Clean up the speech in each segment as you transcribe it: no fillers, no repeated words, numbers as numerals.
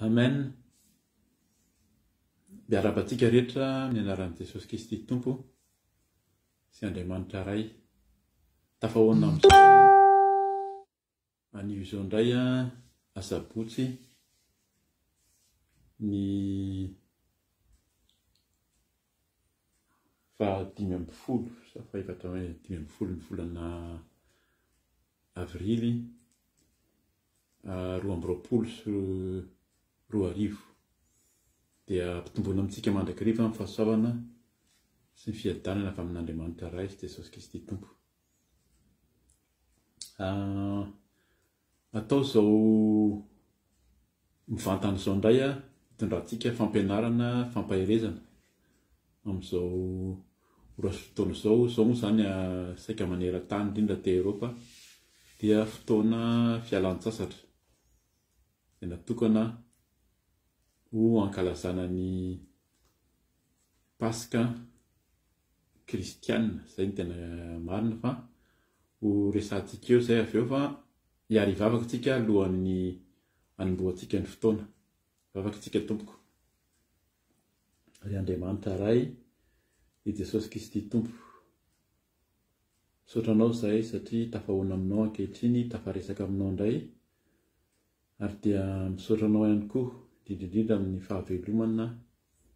Amen. Miarabantsika rehetra amin'ny anaran'i Jesosy Kristy Tompo sy Andriamanitra iray. Tafahoana amin'izao anio izao indray asabotsy ny 5 ny volana avrily 2020 dia mpitombona amintsika mandrakariva amin'ny fahasoavana sy ny fiadanana avy amin'Andriamanitra iray sy Jesosy Kristy Tompo. Atao izao mivantana izao indray hitondrantsika fampianarana, fampaherezana amin'izao orasa fotoana izao moa zany saika maneran-tany indrindra te Eropa dia fotoana fialan-tsasatra dia natokana ho ankalazana ny Paska kristianina, izay ny tena marina, fa ho resantsika eo izay avy eo fa hiary vavaka tsika alohan'ny hanombohantsika ny fotoana. Vavaka tsika tompoko. Ry Andriamanitra iray, i Jesosy Kristy Tompo, misaotranao izahay satria tafahoana aminao ankehitriny, tafaresaka aminao indray, ary dia misaotranao ihany koa indrindra amin'ny fahavelomana,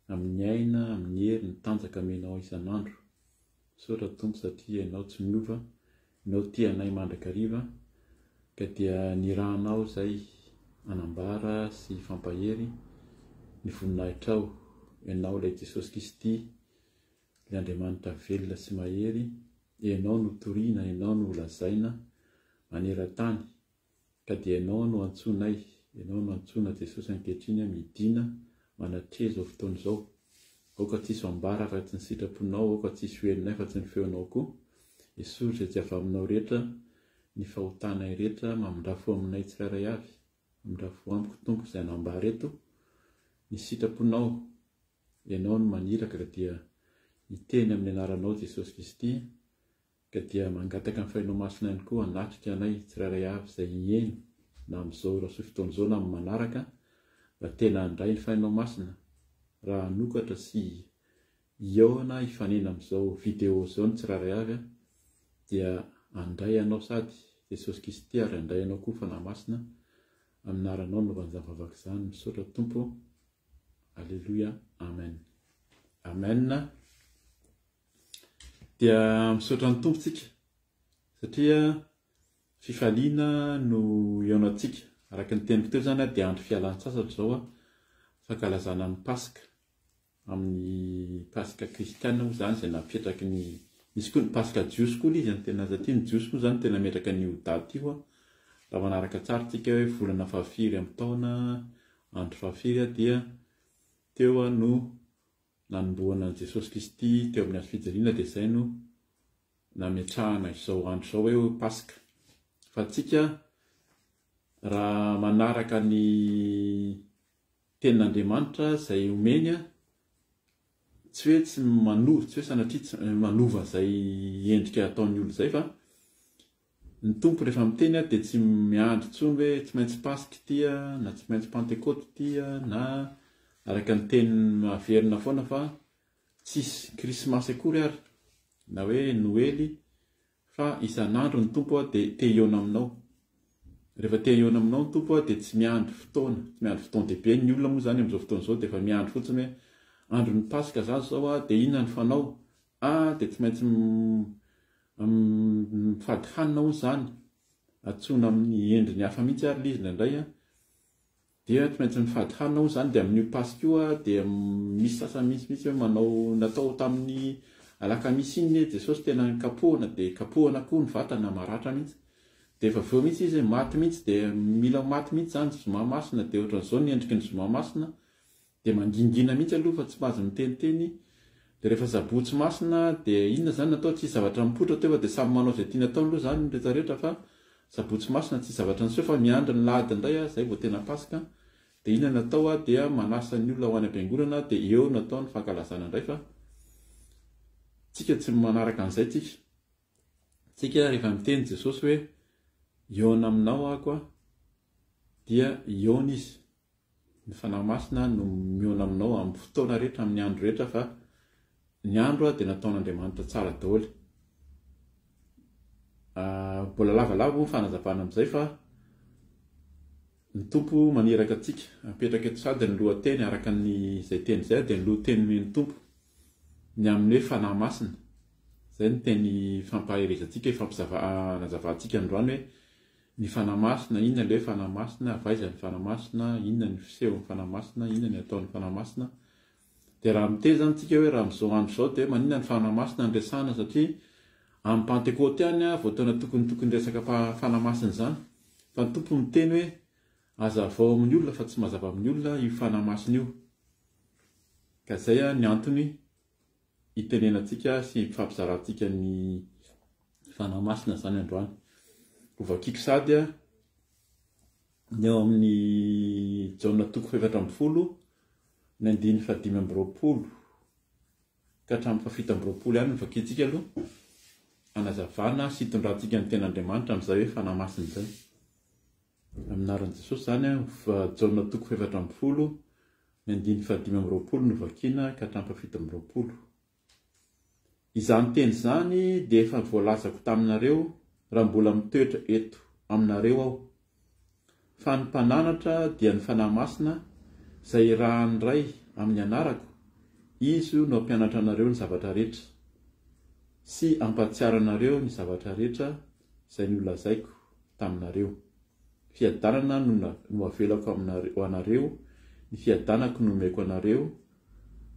amin'ny aina, amin'ny hery, ny tanjaka menao isan'andro. Misaotra Tompo satria ianao tsy miova, ianao tia anay mandrakariva, ka dia nirahanao izay anambara sy fampahery ny voninahitrao, ianao ilay Jesosy Kristy, ilay Andriamanitra velona sy mahery, ianao no toriana, ianao no lazaina maneran-tany, ka dia ianao no antsoinay, ianao no antsoina Jesosy ankehitriny midina manatreza izao fotoana izao. Aoka tsisy ambara fa tsy ny sitraponao, aoka tsisy hoelinay fa tsy ny feonao koa. Jesosy izay avy aminao rehetra, ny fahotanay rehetra mamindrafo aminay tsirairay avy, mamindrafo amiko Tompo izay anambara eto, ny sitraponao, ianao no maniraka, ka dia hiteny amin'ny anaranao Jesosy Kristy, ka dia mangataka ny fahinao masina ihany koa hanatrika anay tsirairay avy izay hieny na amin'izao raha fotoana izao na amin'ny manaraka, mba tena handray ny fahinao masina. Raha hanokatra sy hiaona hifanena amin'izao video izao ny tsirairay avy dia handray anao sady Jesosy Kristy ary handray anao koa fanahy masina amin'ny anaranao no vanjavavaka izany. Misaotra Tompo. Alleluia. Amen. Amen. Dia misaotra ny Tompontsika satria fifaliana no ionantsika. Araka ny teniko teo zany dia andro fialan-tsasatra izao fankalazana amin'ny Paska, amin'ny Paska kristianina moa zany izay napetraky ny misy koa ny Paska jiosy koa izy ny tena satria ny jiosy moa zany tena metraka ny daty io raha manaraka tsara tsika hoe volana fahafiry amin'ny taona, andro fahafiry dia teo no nanombohana Jesosy Kristy teo amin'ny hazo fijaliana, dia izay no nametrahana izao andro izao hoe Paska. Fa tsika raha manaraka ny tenin'Andriamanitra izay omeny, tsy hoe tsy manova, tsy hoe sanatria tsy manova izay endrika ataon'ny olo izay, fa ny Tompo rehefa miteny dia tsy miandry intsony hoe tsy maintsy Paska tia na tsy maintsy Pentecote tia na araka ny teny maverina foana, fa tsisy Krismasy akory ary na hoe Noely, fa isan'andro ny Tompo dia te hiaona aminao. Rehefa te hiaona aminao ny Tompo dia tsy miandry fotoana, tsy miandry fotoana dehibe. Ny olona moa zany amin'izao fotoana izao dia efa miandry fotsiny hoe andro ny Paska zany izao dia inona ny fanao? Dia tsy maintsy mifady hanina hoy zany, antsoina amin'ny endriny hafa mihitsy ary izy indraindray dia tsy maintsy mifady hanina hoy zany. Dia amin'io Paska io dia misy sasany mihitsy hoe manao natao tamin'ny alakamisy iny Jesosy tena kapohana, dia kapohana koa ny vatana maratra mihitsy, dia efa veo mihitsy izy maty mihitsy, dia mila maty mihitsy zany zoma masina, dia ohatran'izao ny endriky ny zoma masina dia mangingina mihitsy aloha fa tsy mahazo miteniteny. Dia rehefa sabotsy masina dia inona zany natao? Tsy zavatra mipoitra teo dia samy manao izay tiana atao aloha zany rehetra rehetra, fa sabotsy masina tsy zavatra niseho fa miandry ny lahady indray izay vao tena Paska. Dia inona natao dia manasa ny olona ho any am-piangonana, dia eo natao ny fankalazana indray, fa tsika tsy manaraka an'izay tsika. Tsika rehefa miteny Jesosy hoe iona aminao ako dia iona izy, ny fanahy masina no miona aminao amin'ny fotoana rehetra amin'ny andro rehetra fa ny andro dia nataon'Andriamanitra tsara daholo. Mbola lavalava moa fanazavana amin'izay fa ny tompo maniraka antsika apetraka eto sady ny lohateny araka ny izay teny izay dia ny lohateny ny tompo ny amin'ny hoe fanahy masina. Izay ny teny fampaherezantsika fampizavahantsika androany hoe ny fanahy masina, inona ilay fanahy masina, avaiza ny fanahy masina, inona ny fisehon'ny fanahy masina, inona ny ataon'ny fanahy masina. Dia raha miteny zany tsika hoe raha amin'izao andro izao dia maninona ny fanahy masina andresana satria amin'ny Pentekote any voataona tokony resaka fanahy masina zany. Fa ny tompo miteny hoe hazavao amin'ny olona fa tsy mazava amin'ny olona io fanahy masina io. Ka izay ny antony itenenantsika sy fampizarantsika ny fanahy masina zany androany. Ovakiako sady ny eo amin'ny Jaona 7:20 ny 5:20 ka hatramin'ny 7:20 ihany novakiantsika aloha anazavana sy hitondrantsika ny ten'Andriamanitra amin'izay hoe fanahy masina izay. Aminaran'i Jesosy zany Jaona 7:20 ny 5:20 novakiana ka hatramin'ny 7:20. Izany teny izany dia efa voalazako taminareo raha mbola mitoetra eto aminareo aho. Fa ny mpananatra dia ny fanahy masina izay raha ndray amin'ny anarako, izy no hampianatra anareo ny zavatra rehetra sy hampatsiaro anareo ny zavatra rehetra izay nolazaiko taminareo. Fiadanana no avelako ho anareo, ny fiadanako no omeko anareo,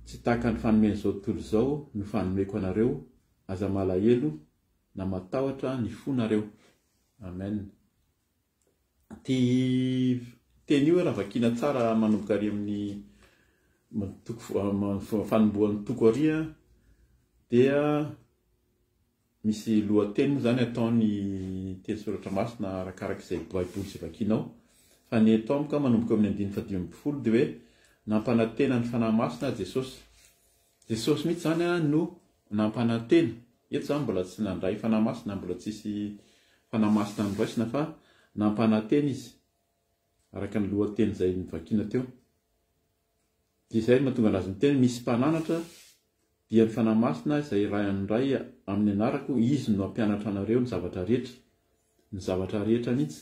tsy tahaka ny fanomeny izao tontolo izao no fanomeko anareo, aza malahelo na matahotra ny fonareo. Amen. Teny io raha vakiana tsara manomboka ary amin'ny fanombohan'ny toko ary dia misy lohateny moa zany ataony teny soratra masina arakaraka izay baiboly izay vakianao. Fa ny eto amiko manomboka amin'ny 5:20 dia hoe nampanantena ny fanahy masina Jesosy. Jesosy mihitsy zany no nampanantena. Eto zany mbola tsy nandray fanahy masina, mbola tsisy fanahy masina niraisina fa nampanantena izy araka ny lohateny izay nivakiana teo. Dia izay mahatonga anazy miteny misy mpananatra dia ny fanahy masina izay ray andray amin'ny anarako, izy no hampianatra anareo ny zavatra rehetra mihitsy,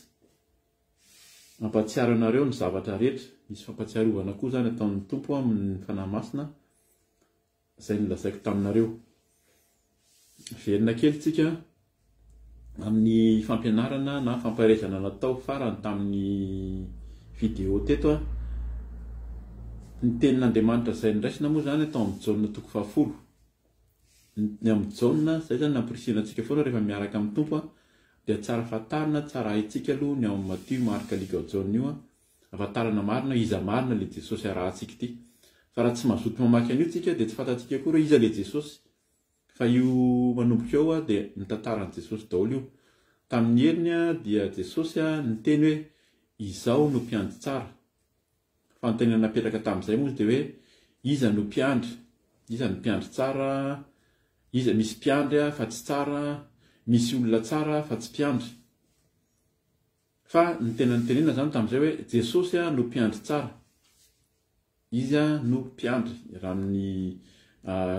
hampatsiaro anareo ny zavatra rehetra. Misy fampatsiarovana koa zany ataon'ny tompo amin'ny fanahy masina izay nolazaiko taminareo. Verina kely tsika amin'ny fampianarana na fampairezana natao farany tamin'ny vidéo teto ny tenin'Andriamanitra izay niraisina moa zany atao amin'ny Jaona 10. Ny amin'ny Jaona izay zany namporisihana antsika foana rehefa miaraka amin'ny tompo dia tsara fatarina, tsara haitsika aloha ny ao amin'ny Matthieu, Marc, Luc, Jaona io afatarana marina iza marina le Jesosy arahantsika ity. Fa raha tsy mazoto mamaky an'io tsika dia tsy fantatsika koa hoe iza le Jesosy. Fa io manomboka eo dia nitantaran'i Jesosy daholo io. Tamin'ny heriny dia Jesosy niteny hoe izao no mpiandry tsara. Fa ny tena napetraka tamin'izay moa dia hoe iza no mpiandry, iza no mpiandry tsara, iza misy mpiandry fa tsy tsara, misy olona tsara fa tsy mpiandry. Fa ny tena nitenena zany tamin'izay hoe Jesosy no mpiandry tsara, izy no mpiandry. Raha amin'ny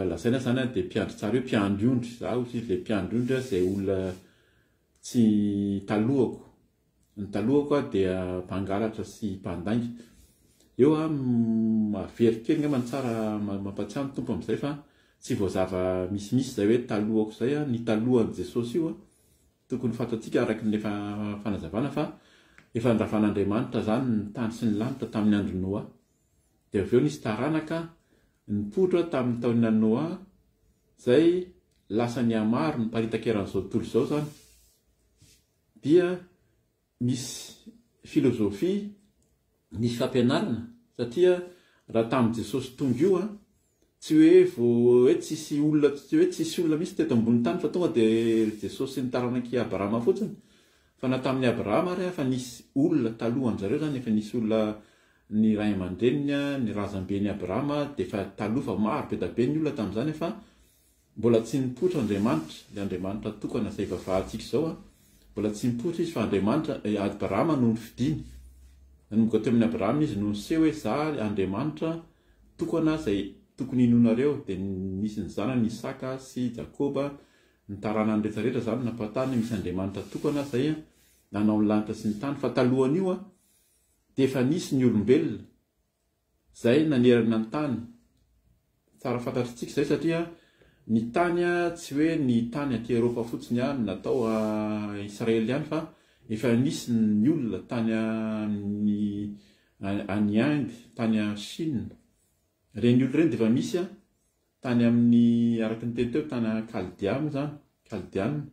lazaina zany dia mpiandry tsara hoe mpiandry ondry. Zaho izy le mpiandry ondry izay olona tsy talohako. Ny talohako dia mpangalatra sy mpandainga. Eo mavery kely ngamba ny tsara mampatsiaro ny tompo amin'izay fa tsy voazava misimisy izay hoe talohako izay ny talohan'i Jesosy io tokony fantatsika araka ny fanazavana fa efa niravan'Andriamanitra zany ny tany sy ny lanitra tamin'ny andro Noa. Dia avy eo nisy taranaka nipoitra tamin'ny taonina Noa izay lasa ny amaro ny mparitaka eran'izao tontolo izao zany. Dia misy filozofia, misy fampianarana satria raha tamin'i Jesosy tonga io tsy hoe tsisy olona misy teto ambony tany fa tonga dia Jesosy sy ny taranaky Abrahama fotsiny. Fa na tamin'ny Abrahama ary fa nisy olona talohan'zareo zany, efa nisy olona ny ray aman-dreniny, ny razamben'i Abrahama dia efa taloha fa maro be da be ny olona tamin'izany fa mbola tsy nipoitra Andriamanitra. Ilay Andriamanitra tokana izay vavahantsika izao mbola tsy nipoitra izy fa Andriamanitra Abrahama no nifidiany. nanomboka teo amin'ny Abraham izy no niseho hoe za Andriamanitra tokana zay tokony inonareo dia nisy ny zanany Isaka sy Jakoba ny tarana ny rehetrarehetra zany nampatany misy Andriamanitra tokana zay nanao ny lanitra sy ny tany fa talohan'io dia efa nisy ny olombelona zay nanerana ny tany tsara fantatritsika zay satria ny tany tsy hoe ny tany aty Eropa fotsiny ihany natao Israely ihany fa efa nisy ny olona tany any Inde, tany Chine. Reny olona reny dia efa misy tany amin'ny araka ny teny teo tany Kaldiam zany, Kaldian.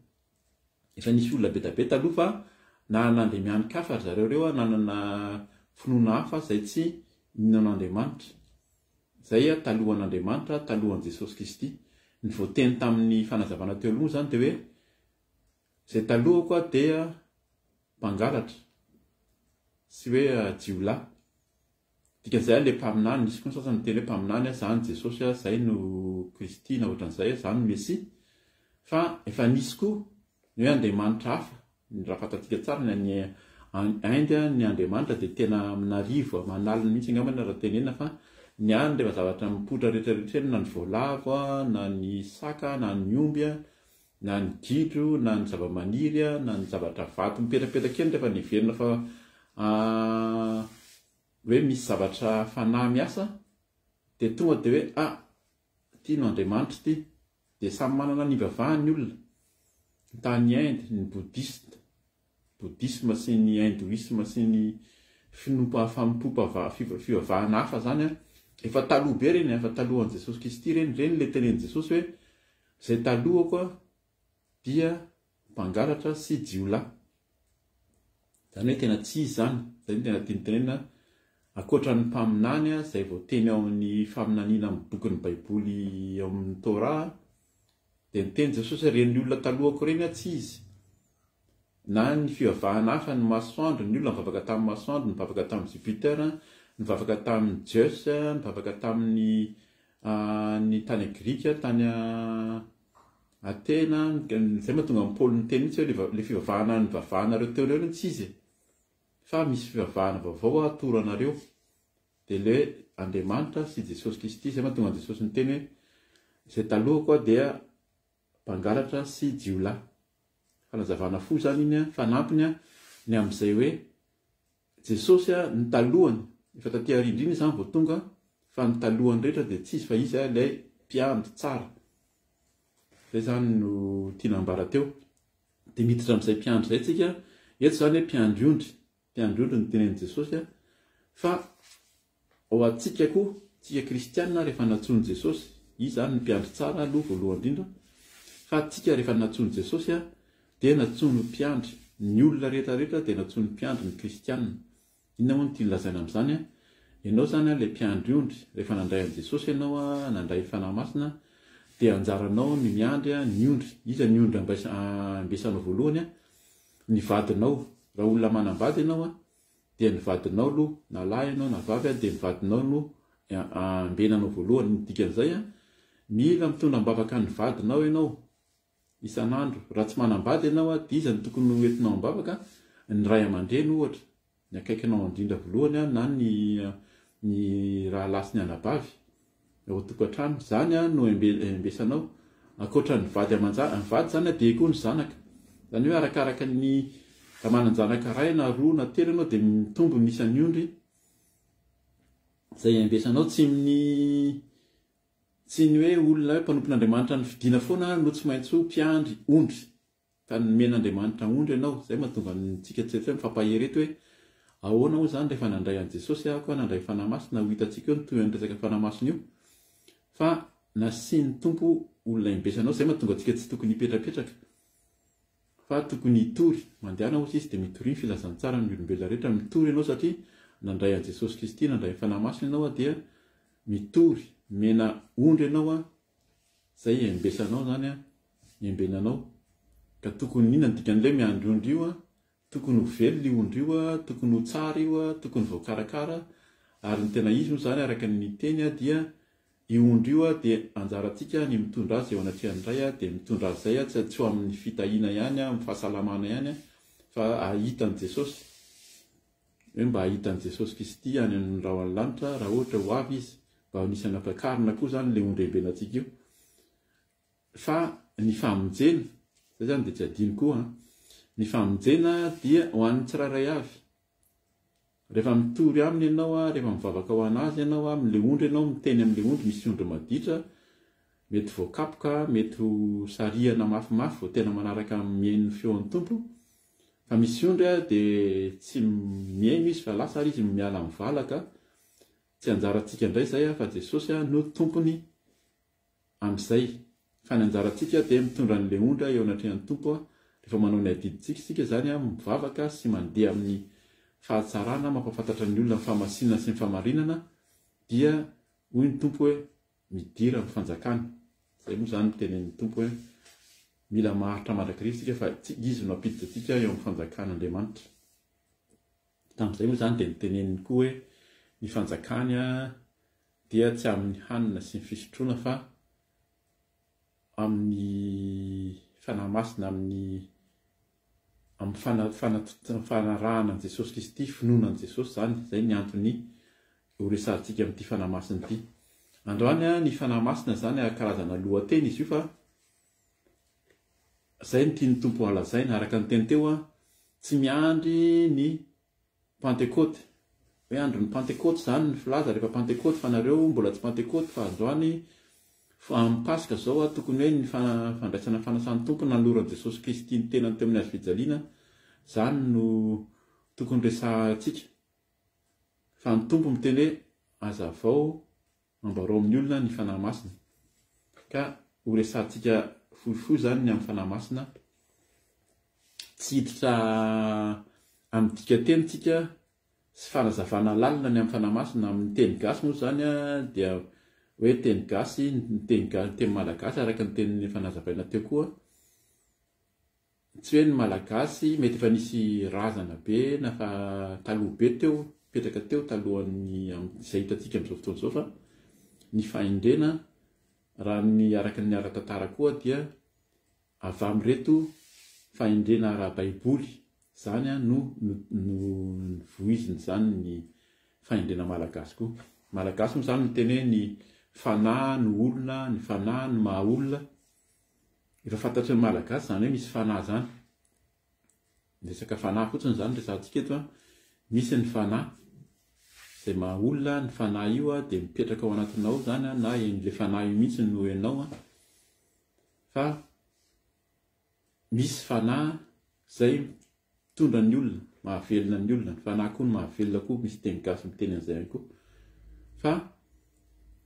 Efa nisy olona be be taloha fa nandeha mihanin-kafa ry zareo reo nanana finoana hafa zay tsy inonan'Andriamanitra. Zay talohan'Andriamanitra, talohan' Jesosy Kristy. Ny voateny tamin'ny fanazavana teo aloha zany dia hoe zay talohako dia mpangalatra sy hoe jiolahy. Dikan'izay ilay mpaminany, nisy koa ny sasany teny hoe mpaminany zany Jesosy zay no Kristy na ohatran'izay zany Mesia. Fa efa nisy koa ny hoe Andriamanitra hafa. Raha fantatsika tsara ny Inde ny Andriamanitra dia tena minarivo manalina mihitsy angambany raha tenena fa ny any rehefa zavatra mipoitra rehetrarehetra na ny voalavo na ny saka na ny omby na ny gidro na ny zavamaniry na ny zavatra vato mipetrapetraka eny rehefa niverina fa hoe misy zavatra fanahy miasa dia tonga dia hoe ity no Andriamanitra ity. Dia samy manana ny ivavahany olona, tany Inde ny boudisme sy ny hindouisme sy ny fivavahana hafa zany efa taloha be reny, efa talohan'i Jesosy Kristy reny le tenen'i Jesosy hoe zay talohako dia mpangalatra sy jiolahy. Zany hoe tena tsy izy zany, zay no tena tiany tenena akoatra ny mpaminany zay voateny ao amin'ny faminaniana amin'ny bokin'ny Baiboly ao amin'ny Torah dia niteny Jesosy reny olona talohako reny tsy izy. Na ny fivavahana hafa ny masoandro, ny olona mivavaka tamin'ny masoandro, mivavaka tamin'ny Jupiter, mivavaka tamin'ny Zeus, mivavaka tamin'ny ny tany Grika, tany Atena, zay mahatonga amin'ny Paoly ny teny mihitsy hoe le fivavahana ny vavahanareo teo reo tsy izy fa misy fivavahana vaovao atoranareo. Dia le Andriamanitra sy Jesosy Kristy zay mahatonga Jesosy ny teny hoe zay talohako dia mpangalatra sy jiolahy. Fanazavana fo zany iny fanampiny ny amin'izay hoe Jesosy ny talohany efa taty arindrina zany vao tonga fa ny talohany rehetra dia tsy izy fa izy ilay mpiandry tsara. Zay zany no tiana ambara teo. Dia miditra amin'izay mpiandry zay tsika eto zany hoe mpiandry ondry ny tenen'i Jesosy fa ao atsika koa tsika kristianina rehefa natsony Jesosy izy zany ny mpiandry tsara aloha voalohany indrindra fa tsika rehefa natsony Jesosy dia natsony mpiandry. Ny olona rehetrarehetra dia natsony mpiandry ny kristianina. Inona moa no tiany lazaina amin'izany ianao zany ilay mpiandry ondry rehefa nandray an'i Jesosy ianao nandray ny fanahy masina dia anjaranao ny miandry ny ondry. Iza ny ondry ambesanao voalohany ny vadinao. Raha olona manambady ianao dia ny vadinao aloha na lahy ianao na vavy dia ny vadinao no ambenanao voalohany. Ny dikan'izay mila mitondra mbavaka ny vadinao ianao isan'andro. Raha tsy manambady ianao dia iza ny tokony hoentinao mbavaka ny ray aman-dreny ohatra ny akaikinao indrindra voalohany na ny raha lasy ny anabavy ao tokantrano. Zany no embesanao akoatra ny vady vady zany dia koa ny zanaka. Zany hoe arakaraka ny raha manan-janaka ray na roa na telo ianao dia mitombo ny isan'ny ondry zay embesanao. Tsy ny hoe olona hoe mpanompon'Andriamanitra ny fidiana foana no tsy maintsy mpiandry ondry fa nomen'Andriamanitra ondry ianao. Zay mahatonga ntsika tsetra mifampahereto hoe ahoana moa zany rehefa nandray an'i Jesosy koa nandray fanahy masina ho hitantsika eo ny toy ny resaka fanahy masina io fa nasiany tompo olona embesanao. Zay mahatonga antsika tsy tokony hipetrapetraka fa tokony hitory. Mandehana ohatsy izy dia mitory ny filazantsara ny olombelona rehetra. Mitory ianao satria nandray an'i Jesosy Kristy, nandray fanahy masina ianao dia mitory mena ondry ianao zay embesanao zany embenanao. Ka tokony inona ny dikan'ilay miandry ondry io tokony ho velona io ondry io, tokony ho tsara io, tokony voakarakara. Ary ny tena izy moa zany araka ny teny dia io ondry io dia anjarantsika ny mitondra azy eo anatrehan'ny ray dia mitondra azy zay tsy ho amin'ny fitahiana ihany, amin'ny fahasalamana ihany fa ahitan'i Jesosy. hoe mba hitan'i Jesosy Kristy any amin'ny raha ny lanitra raha ohatra ho avy izy mba anisany ampakarina koa zany le ondrehibenantsika io fa ny famonjena zay zany dia tsy adino koa ny famonjena dia ho an'ny tsirairay avy rehefa mitory aminy ianao rehefa mivavaka ho anazy ianao amin'le ondry ianao miteny amin'le ondry misy ondry maditra mety voakapoka mety ho sarihana mafimafy vao tena manaraka mihaino feon'ny tompo fa misy ondry dia tsy mihaino izy fa lasa izy miala mivalaka tsy anjarantsika indray zay fa Jesosy no tompony amin'izay fa ny anjarantsika dia mitondra an'le ondra eo anatrehan'ny tompo rehefa manao ny adidintsika isika zany mivavaka sy mandeha amin'ny fahatsarana mampafantatra ny olona ny famasinana sy ny famarinana dia hoy ny tompo hoe midira ny fanjakana zay moa zany tenen'ny tompo hoe mila maharitra mandrakarivo sika fa izy no ampiditra atsika eo amin'ny fanjakan'Andriamanitra tamin'izay moa zany dia niteneniny koa hoe ny fanjakany dia tsy amin'ny hanina sy ny fisotroana fa amin'ny fanahy masina amin'ny fanarahana an' Jesosy Kristy finoana an' Jesosy zany zay ny antony horesantsika amin'ity fanahy masina ity androany ny fanahy masina zany karazana lohateny izy io fa zay ny tiany tompo halazaina araka ny teny teo tsy miandry ny Pentecote hoe andro ny Pentecote zany ny filaza rehefa Pentecote fa nareo mbola tsy Pentecote fa androany amin'ny Pasika zao tokony hoe ny fandraisana fanasan'ny tompo naloran'i Jesosy Kristy ny tenany teo amin'ny hazo fijaliana zany no tokony resahantsika fa ny tompo miteny hoe hazavao ambaro amin'ny olona ny fanahy masina ka ho resahantsika fohifohy zany ny amin'ny fanahy masina tsy hiditra amin'ny dikatenitsika sy fanazavana lalina ny amin'ny fanahy masina amin'ny teny gasy moa zany dia hoe teny gasy teny malagasy araka ny teny fanazavaina teo koa tsy hoe ny malagasy mety efa nisy razana be na fa taloha be teo petraka teo talohan'ny izay hitantsika amin'izao fotoana izao fa ny fahendrena raha ny araka ny ara-tantara koa dia avy amin'reto fahendrena ara-baiboly zany no voiziny zany ny fahendrena malagasy koa malagasy moa zany miteny hoe ny fanahy ny olona ny fanahy ny maha olona efa fantatry ny malagasy zany hoe misy fanahy zany resaka fanahy fotsiny zany resantsika eto misy ny fanahy zay maha olona ny fanahy io dia mipetraka ao anatinao zany na le fanahy io mihitsy no ianao fa misy fanahy zay mitondra ny olona mahavelona ny olona ny fanahy koa ny mahavelona koa misy teny gasy miteny an'izay ihany koa fa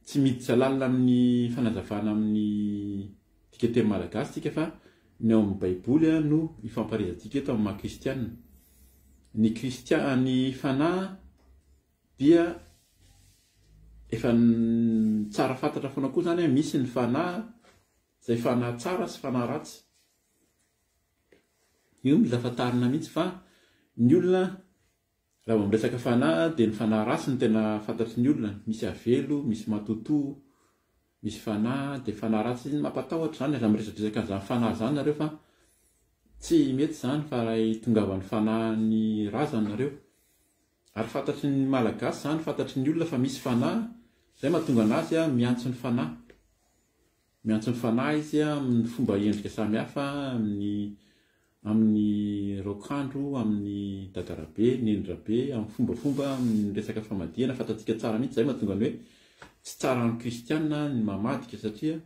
tsy miditra lalina amin'ny fanazavana amin'ny dikateny malagasy tsika fa ny ao amin'ny baiboly no ifamparezantsika eto amin'ny maha-kristianina ny fanahy dia efa tsara fantatra foana koa zany misy ny fanahy zay fanahy tsara sy fanahy ratsy io mila fantarina mihitsy fa ny olona raha vao miresaka fanahy dia ny fanahy ratsy ny tena fantatry ny olona misy avelo misy matoto misy fanahy dia fanahy ratsy ny mampatahotra zany raha miresadresaka an'izany fanahy zany nareo fa tsy mety zany fa raha hitongavan'ny fanahy ny razana nareo ary fantatry ny malagasy zany fantatry ny olona fa misy fanahy zay mahatonga anazy miantso ny fanahy izy amin'ny fomba endrika samihafa amin'ny raokandro amin'ny dadarabe ny endrabe amin'ny fombafomba amin'ny resaka famadihana fantatsika tsara mihitsy zay mahatonga ny hoe tsy tsara ny kristianina ny mamadika satria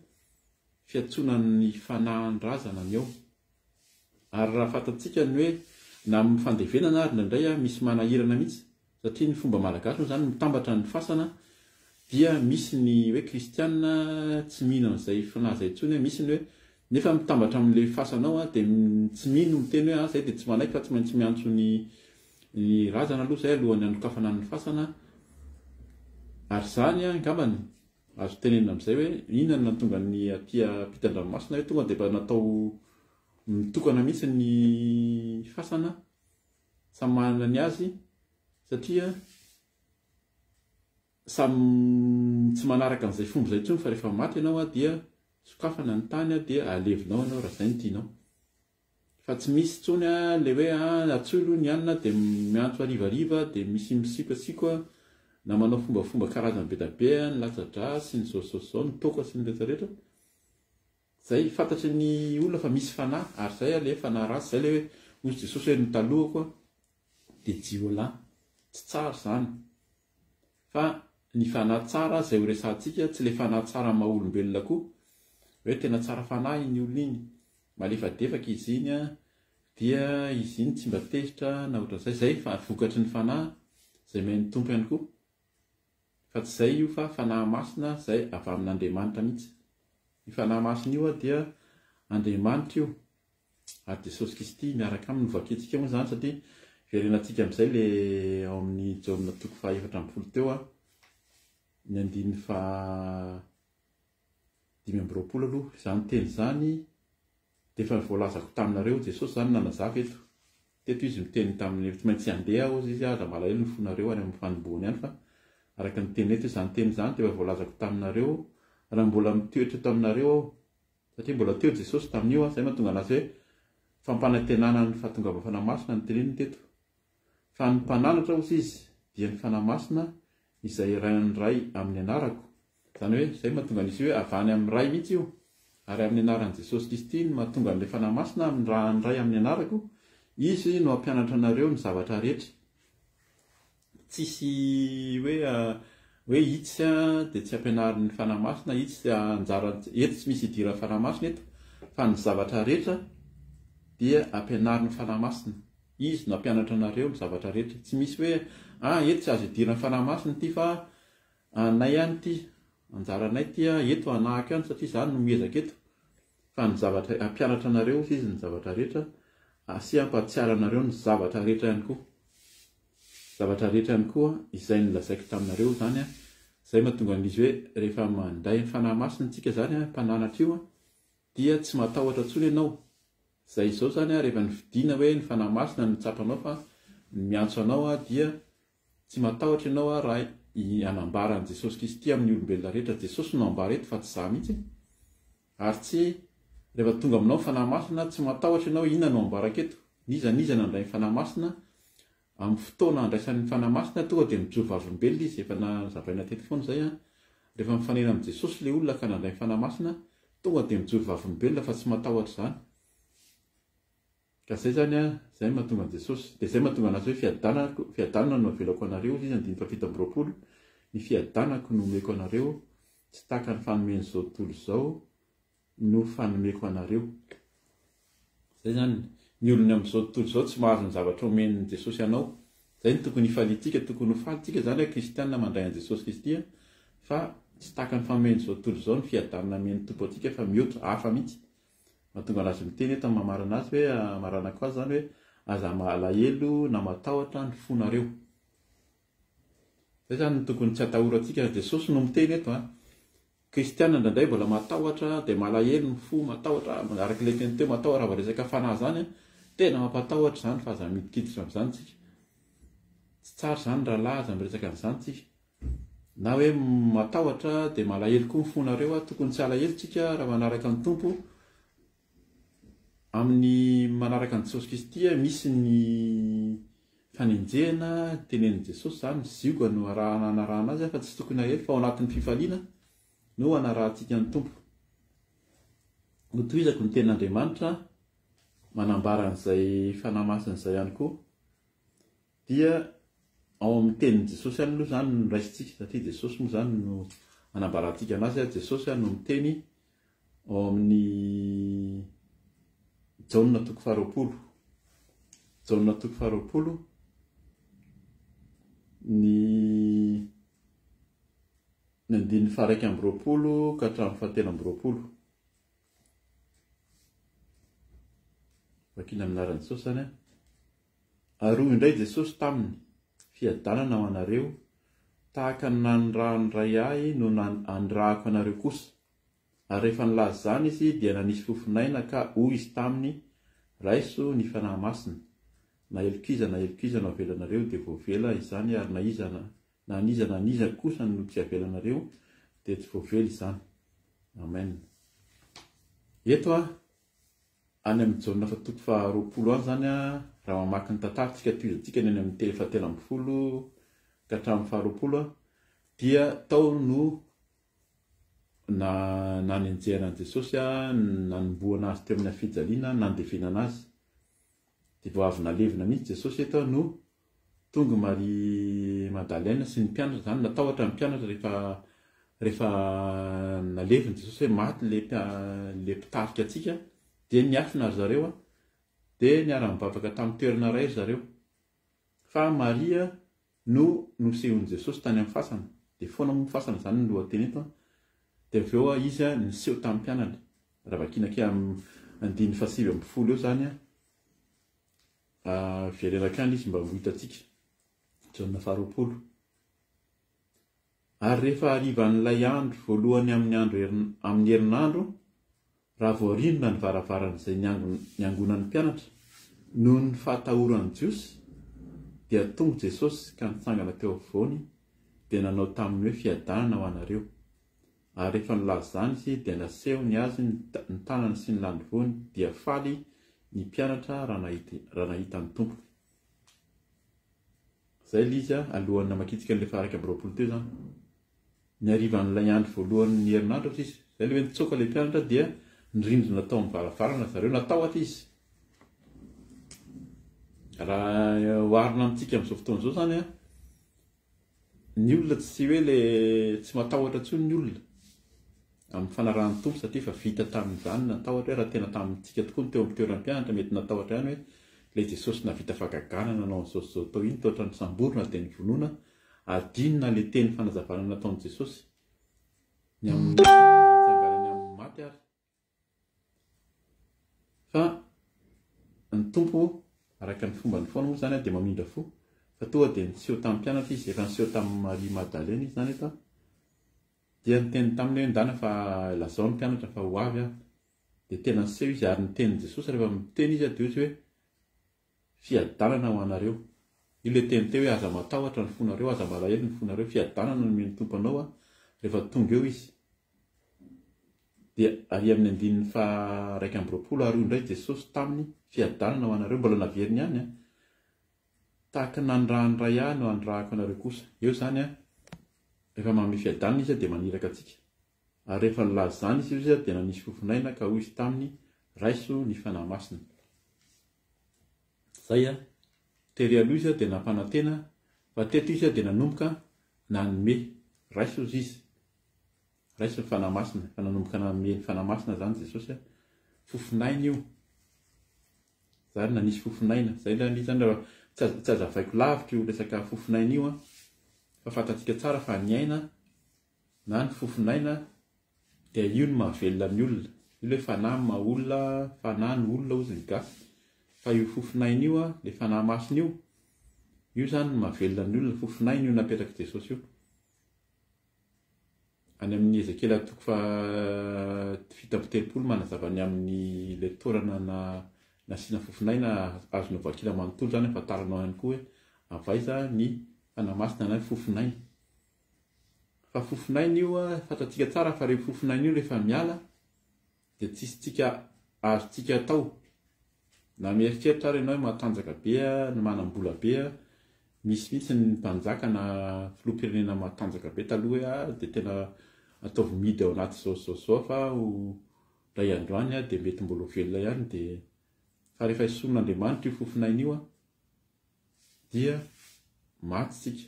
fiatsonan'ny fanahin-drazana ny ao ary raha fantatsika ny hoe na amin'ny fandevenana ary ndraindray misy manahirana mihitsy satria ny fomba malagasy moa zany mitambatra ny fasana dia misy ny hoe kristianina tsy mino an'izay fanahy zay intsony misy ny hoe nefa mitambatra amin'le fasanao dia tsy mino miteny hoe zay dia tsy manaiky fa tsy maintsy miantso ny razana aloha zay alohan'ny androkafana ny fasana ary zany angambany azo tenenina amin'izay hoe inona no natonga ny atia ampitan-dranomasina hoe tonga dia mba natao mitokana mihitsy ny fasana samy manana ny azy satria samy tsy manaraka an'izay fomba zay intsony fa rehefa maty ianao dia sokafana ny tany dia alevinao ianao raha zay ny tianao fa tsy misy tsony a le hoe atsolo ny anina dia miantso arivariva dia misy misikoasiko a na manao fombafomba karazany be da be ny latsadra sy ny zaozao ny toka sy ny rehetrarehetra zay fantatry ny olona fa misy fanahy ary zay le fanahy rasy zay le hoe ozy Jesosy hoe ny talohako dia jiolahy tsy tsara zany fa ny fanahy tsara zay ho resantsika tsy le fanahy tsara maha olombelona koa hoe tena tsara fanahy ny olona iny malefadefaka izy iny a dia izy iny tsy mba tezitra na ohatran'izay zay fa vokatry ny fanahy zay mahay ny tompo ihany koa fa tsy zay io fa fanahy masina zay avy amin'Andriamanitra mihitsy. Ny fanahy masina io dia Andriamanitra io ary Jesosy Kristy miaraka aminy novakentsika moa zany satria verenantsika amin'izay le ao amin'ny Jaona 4:20 teo a ny 5:20 aloha izany teny zany dia efa voalazako taminareo Jesosy zany nanazava teto izy miteny tamin'ny tsy maintsy andeha ozy izy aza malahelo ny fonareo any amin'ny fanombohany ihany fa araka ny teny eto izany teny zany dia efa voalazako taminareo raha mbola mitoetra eto aminareo aho satria mbola teo Jesosy tamin'io a zay mahatonga anazy hoe fampanantenana ny fahatongavana fanahy masina ny teneniny teto fa ny mpananatra ozy izy dia ny fanahy masina izay rayray amin'ny anarako zany hoe zay mahatonga an'izy hoe avany amin'ny ray mihitsy io ary amin'ny anaran'i Jesosy Kristy no mahatonga an'ilay fanahy masina amin'ny raha ny ray amin'ny anarako izy no hampianatra anareo ny zavatra rehetra tsisy hoe itsy dia tsy hampianarin'ny fanahy masina itsy anjara eto tsy misy idiran'ny fanahy masina eto fa ny zavatra rehetra dia hampianarin'ny fanahy masina izy no hampianatra anareo ny zavatra rehetra tsy misy hoe eto tsy azo idiran'ny fanahy masina ity fa anay ihany ity anjaranay ity eto anahako ihany satria izany no miezaka eto fa ny zavatra hampianatra anareo izy ny zavatra rehetra sy hampahatsiara anareo ny zavatra rehetra ihany koa zavatra rehetra ihany koa izay nilazaiko taminareo zany zay mahatonga an'izy hoe rehefa mandray ny fanahy masina tsika zany mpananatra io dia tsy matahotra intsony ianao zay izao zany rehefa nividiana hoe ny fanahy masina nitsapanao fa miantso anao dia tsy matahotra ianao raha anambaran'i Jesosy Kristy amin'ny olombelona rehetra Jesosy no ambara eto fa tsy za mihitsy ary tsy rehefa tonga aminao fanahy masina tsy matahotra ianao inona no ambaraka eto niza nandray ny fanahy masina amin'ny fotoana andraisan'ny fanahy masina tonga dia mijoro vavolombelona izy efa nazavaina teto foana zay rehefa mifanena amin'ny Jesosy le olona ka nandray ny fanahy masina tonga dia mijoro vavolombelona fa tsy matahotra zany ka zay zany zay mahatonga an' Jesosy dia zay mahatonga anazy hoe fiadanana no avelako anareo izy 5:20 ny fiadanako no omeko anareo tsy tahaka ny fanomeny zao tontolo zao no fanomeko anareo zay zany ny olony amin'izao tontolo zao tsy mahazo ny zavatra omen'ny Jesosy anao zay ny tokony ifalitsika tokony hofalitsika zany hoe kristianina mandray an' Jesosy Kristy fa tsy tahaka ny fanomeny zao tontolo zao ny fiadanana men'ny tompo atsika fa mihoatra hafa mihitsy mahatonga anazy miteny eto mamarana azy hoe maranako azy zany hoe aza malahelo na matahotra ny fonareo zay zany tokony tsy atahorantsika Jesosy no miteny eto kristianina indraindray mbola matahotra dia malahelo ny fo matahotra araka ilay teny teo matahotra raha resaka fanahy zany tena mampatahotra zany fa aza midikiditra amin'izany tsika tsy tsara zany raha laza miresaka an'izany tsika na hoe matahotra dia malahelo koa ny fonareo tokony tsy alahelo tsika raha manaraka ny tompo amin'ny manaraka an'i Jesosy Kristy misy ny fanenjehana tenenin' Jesosy zany zioka no anarahana azy fa tsy tokony ahelo fa ao anatin'ny fifaliana no anarahantsika ny tompo ho tohizako ny tenin'Andriamanitra manambara an'izay fanahy masina izay ihany koa dia ao amin'ny tenin'i Jesosy ihany aloha zany no raisintsika satria Jesosy moa zany no anambarantsika anazy Jesosy no miteny ao amin'ny Jaona 4:20 ny 1:20 ka hatramin'ny 7:20 vakina aminaran'i Jesosy zany aroa indray Jesosy taminy fiadanana ho anareo tahaka ny nanyrahany ahy no anyrahako anareo kosa ary rehefa nilaza zany izy dia nanisy fofinaina ka hoy izy taminy raiso ny fanahy masina na elokiza no avelanareo dia voavela izany ary na niza kosa no tsy avelanareo dia tsy voavela izany amen eto any amin'ny jaona fatoko fa 20 any zany a raha mamaky ny tantarantsika toizantsika ny amin'ny telo fatelo amby folo ka hatramin'ny faha 20 dia tao no nanenjehana an Jesosy nanomboana azy teo amin'ny afijaliana nandevenana azy dia vao avy nalevina mihitsy Jesosy eto no tonga Maria Madeleine sy ny mpianatra zany natahotra ny mpianatra rehefa nalevina Jesosy hoe maty le mpitarika atsika dia niafina ry zareo dia niara-mivavaka tamin'ny toerana iray zareo fa Maria no nosehon'i Jesosy tany amin'ny fasana dia foana moa fasana zany no lohateny eto dia aveo izy niseho tamin'ny mpianany raha vakinake amin'ny 9:70 eo zany verenakany izy mba ho hitantsika jaona faha 20 ary rehefa arivan'ilay andro voalohany amin'ny herinandro raha voarindona ny varavaran'izay niangonan'ny mpianatra noho ny fahatahoran'ny jiosy dia tonga Jesosy ka nitsangana teo afovoany dia nanao taminy hoe fiadanana ho anareo ary rehefa nilaza zany izy dia naseho ny azy ny tanany sy ny landrovony dia faly ny mpianatra raha nahita ny tompony. Zay izy alohan'ny namakitsika an'ilay faha 20 teo zany ny arivan'ilay andro voalohan'ny herinandro izy zay le hoe nitsoaka ilay mpianatra dia nirindrina tao amin'ny varavarana zareo natahotra izy. Raha oharina amintsika amin'izao fotoana izao zany ny olona tsy hoe tsy matahotra intsony ny olona amin'ny fanarahan'ny tompo satria fa vita tamin'izany natahotra raha tena tamintsika tokoa ny teo amin'ny toeran'ny mpianatra mety natahotra ihany hoe ilay Jesosy navita fagagana nanao an'izao tao iny toatra ny samborona dia ny vonoana adinina le teny fanazavana nataon'i Jesosy ny amin'ny tsangarany amin'ny maty ary fa ny tompo araka ny fomba ny foana moa zany dia mamindra fo fa toa dia niseho tamin'ny mpianatra izy efa niseho tamin'ny Maria Madeleine izy zany eto dia niteny taminy hoe ndana fa lazao ny mpianatra fa ho avy dia tena niseho izy ary nitenin'i Jesosy rehefa miteny izy dia hoe fiadanana ho anareo io le teny teo hoe aza matahotra ny fonareo aza malahelo ny fonareo fiadanana no meny tompo anao rehefa tonga eo izy dia ary amin'ny 9:20 ary indray Jesosy taminy fiadanana ho anareo mbola naveriny ihany tahaka nandrahandray ihany no andrahako anareo kosa eo zany rehefa manome fiadanana izy dia maniraka atsika ary rehefa nilaza zany izy dia nanisy fofinaina ka hoy izy taminy raiso ny fanahy masina. Zay tery aloha izy dia nampanantena fa teto izy dia nanomboka nanome raiso izy raiso ny fanahy masina fa nanomboka nanome ny fanahy masina zany Jesosy fofinaina io zany nanisy fofinaina zay zany tsy azavaiko lavitra io resaka fofinaina io fa fantatsika tsara fa ny aina na ny fofinaina dia io no mahavelona ny olona io le fanahy maolona fanahy ny olona ozy ny gasy fa io fofinaina io le fanahy masina io zany no mahavelona ny olona fofinaina io napetraka Jesosy io any amin'ny Ezekela toko fa 7:30 manazava ny amin'ny le torana nasiana fofinaina azonao vakila manontolo zany afantaranao ihany koa hoe avaiza ny fanahy masina na fofinaina fa fofinaina io fantatsika tsara fa rehefa fofinaina io rehefa miala dia tsisy tsika azotsika atao na mieritreritra ary ianao matanjaka be ny manam-bola be misy ny mpanjaka na filoham-pirenena matanjaka be taloha hoe dia tena ataovy midy ao anaty zao fa ray androany dia mety mbola velona ihany dia fa rehefa isoron'Andriamanitra io fofinaina io dia maty tsika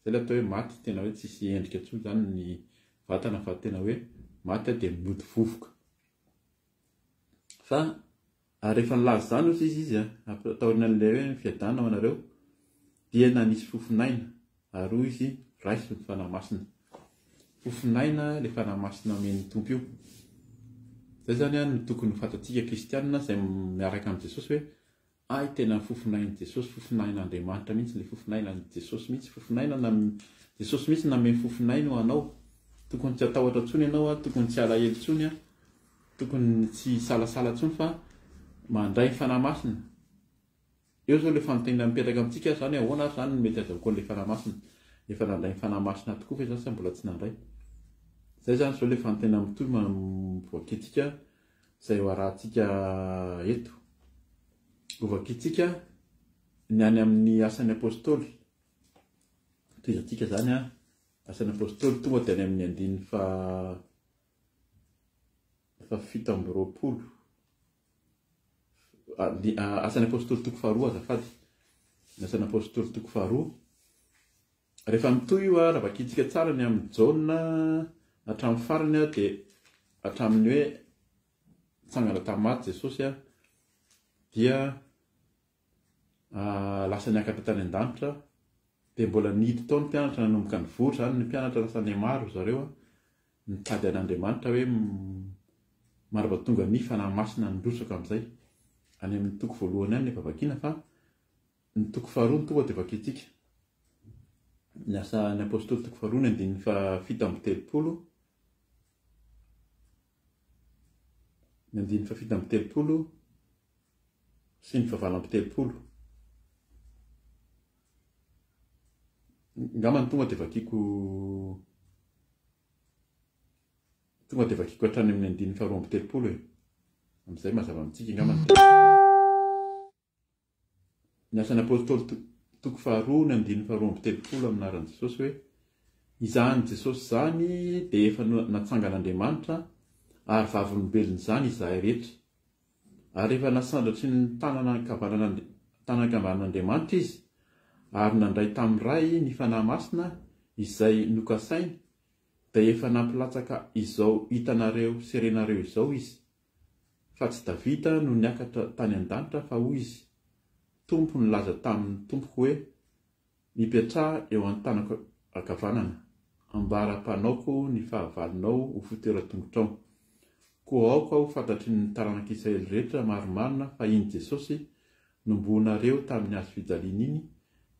zay le atao hoe maty tena hoe tsisy endrika intsony zany ny vatana fa tena hoe maty dia mody vovoka fa rehefa nilaza zany ozy izy ataony an'ilay hoe fiadanana ho anareo dia nanisy fofinaina ary hoy izy raiso ny fanahy masina fofinaina le fanahy masina men'ny tompo io zay zany no tokony fantatsika kristianina izay miaraka amin'ny Jesosy hoe tena fofinain'i Jesosy fofinain'Andriamanitra mihitsy le fofinainan'i Jesosy mihitsy Jesosy mihitsy nameny fofinaina ho anao tokony tsy atahotra intsony ianao tokony tsy alahelo intsony tokony tsy salasala intsony fa mandray fanahy masina eo zao le fanontaniana mipetraka amintsika zany ahoana zany no mety azahoako an'ilay fanahy masina efa nandray fanahy masina tokoa fa zany mbola tsy nandray zay zany zao le fanontaniana mitohy mivoaka antsika zay ho arahantsika eto. Ovakitsika ny any amin'ny asan'ny apôstôly. Toizantsika zany asan'ny apôstôly tonga dia any amin'ny andiny fa 7 asan'ny apôstôly toko faharoa azafady. Asan'ny apôstôly toko faharoa. Rehefa mitoy io ravakitsika tsara ny amin'ny Jauna hatramin'ny farany dia hatramin'ny hoe tsangana tamaty Jesosy dia lasa niakatra tany an-danitra dia mbola nidy tao ny mpianatra nanomboka ny vory zany ny mpianatra lasany maro zareo nitady an'Andriamanitra hoe marabatonga ny fanahy masina nirosaka amin'izay any amin'ny toko voalohany any efa vakiana fa ny toko faharoa ny tonga dia vakitsika. Ny asan'ny apôstôly toko faharoa ny andininy fa 7 ny andininy fa 7 sy ny fa 8 ngamba ny tonga dia vakiko hatrany amin'ny andininy fa 12 amin'izay mazava amintsika ngamba ny ny asan'ny apôstôly toko faharoa ny andininy fa 12 aminaran'i Jesosy hoe izany Jesosy zany dia efa natsangan'Andriamanitra ary vavolombelona zany izahay rehetra. Ary efa nasandratra ny tanankavanan'Andriamanitra izy ary nandray tamin'iray ny fanahy masina izay nokasainy dia efa nampilatsaka izao hitanareo serenareo izao izy. Fa tsy Davida no niakatra tany an-danitra fa hoy izy tompo nilaza tamin'ny tompoko hoe mipetraha eo amin'ny tanako ankavanana ambara-panaoko ny fahavalonao ho fitoeran-tongotrao. Koa aoka ho fantatry ny taranak'Israely rehetra marimarina fa iny Jesosy nomboanareo tamin'ny hazo fijaliana iny